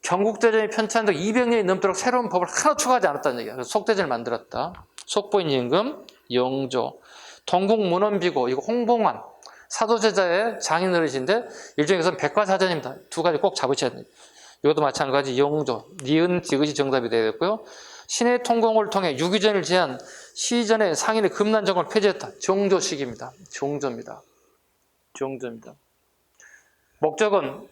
경국대전이 편찬되고 200년이 넘도록 새로운 법을 하나 추가하지 않았다는 얘기야. 그래서 속대전을 만들었다. 속보인 임금, 영조. 동국 문헌비고 이거 홍봉환 사도제자의 장인어르신인데 일종에서는 백과사전입니다. 두 가지 꼭 잡으셔야 됩니다. 이것도 마찬가지 영조, 니은, 디귿이 정답이 되겠고요. 신의 통공을 통해 유기전을 제한 시전의 상인의 금난정을 폐지했다. 정조식입니다. 정조입니다. 정조입니다. 목적은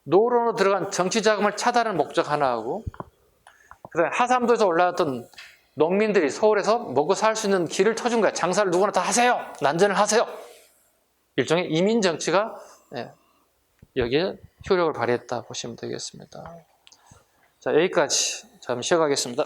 노론으로 들어간 정치 자금을 차단하는 목적 하나하고 그다음에 하삼도에서 올라왔던 농민들이 서울에서 먹고 살 수 있는 길을 터준 거야. 장사를 누구나 다 하세요. 난전을 하세요. 일종의 이민 정치가 여기에 효력을 발휘했다 보시면 되겠습니다. 자, 여기까지. 잠시 쉬어가겠습니다.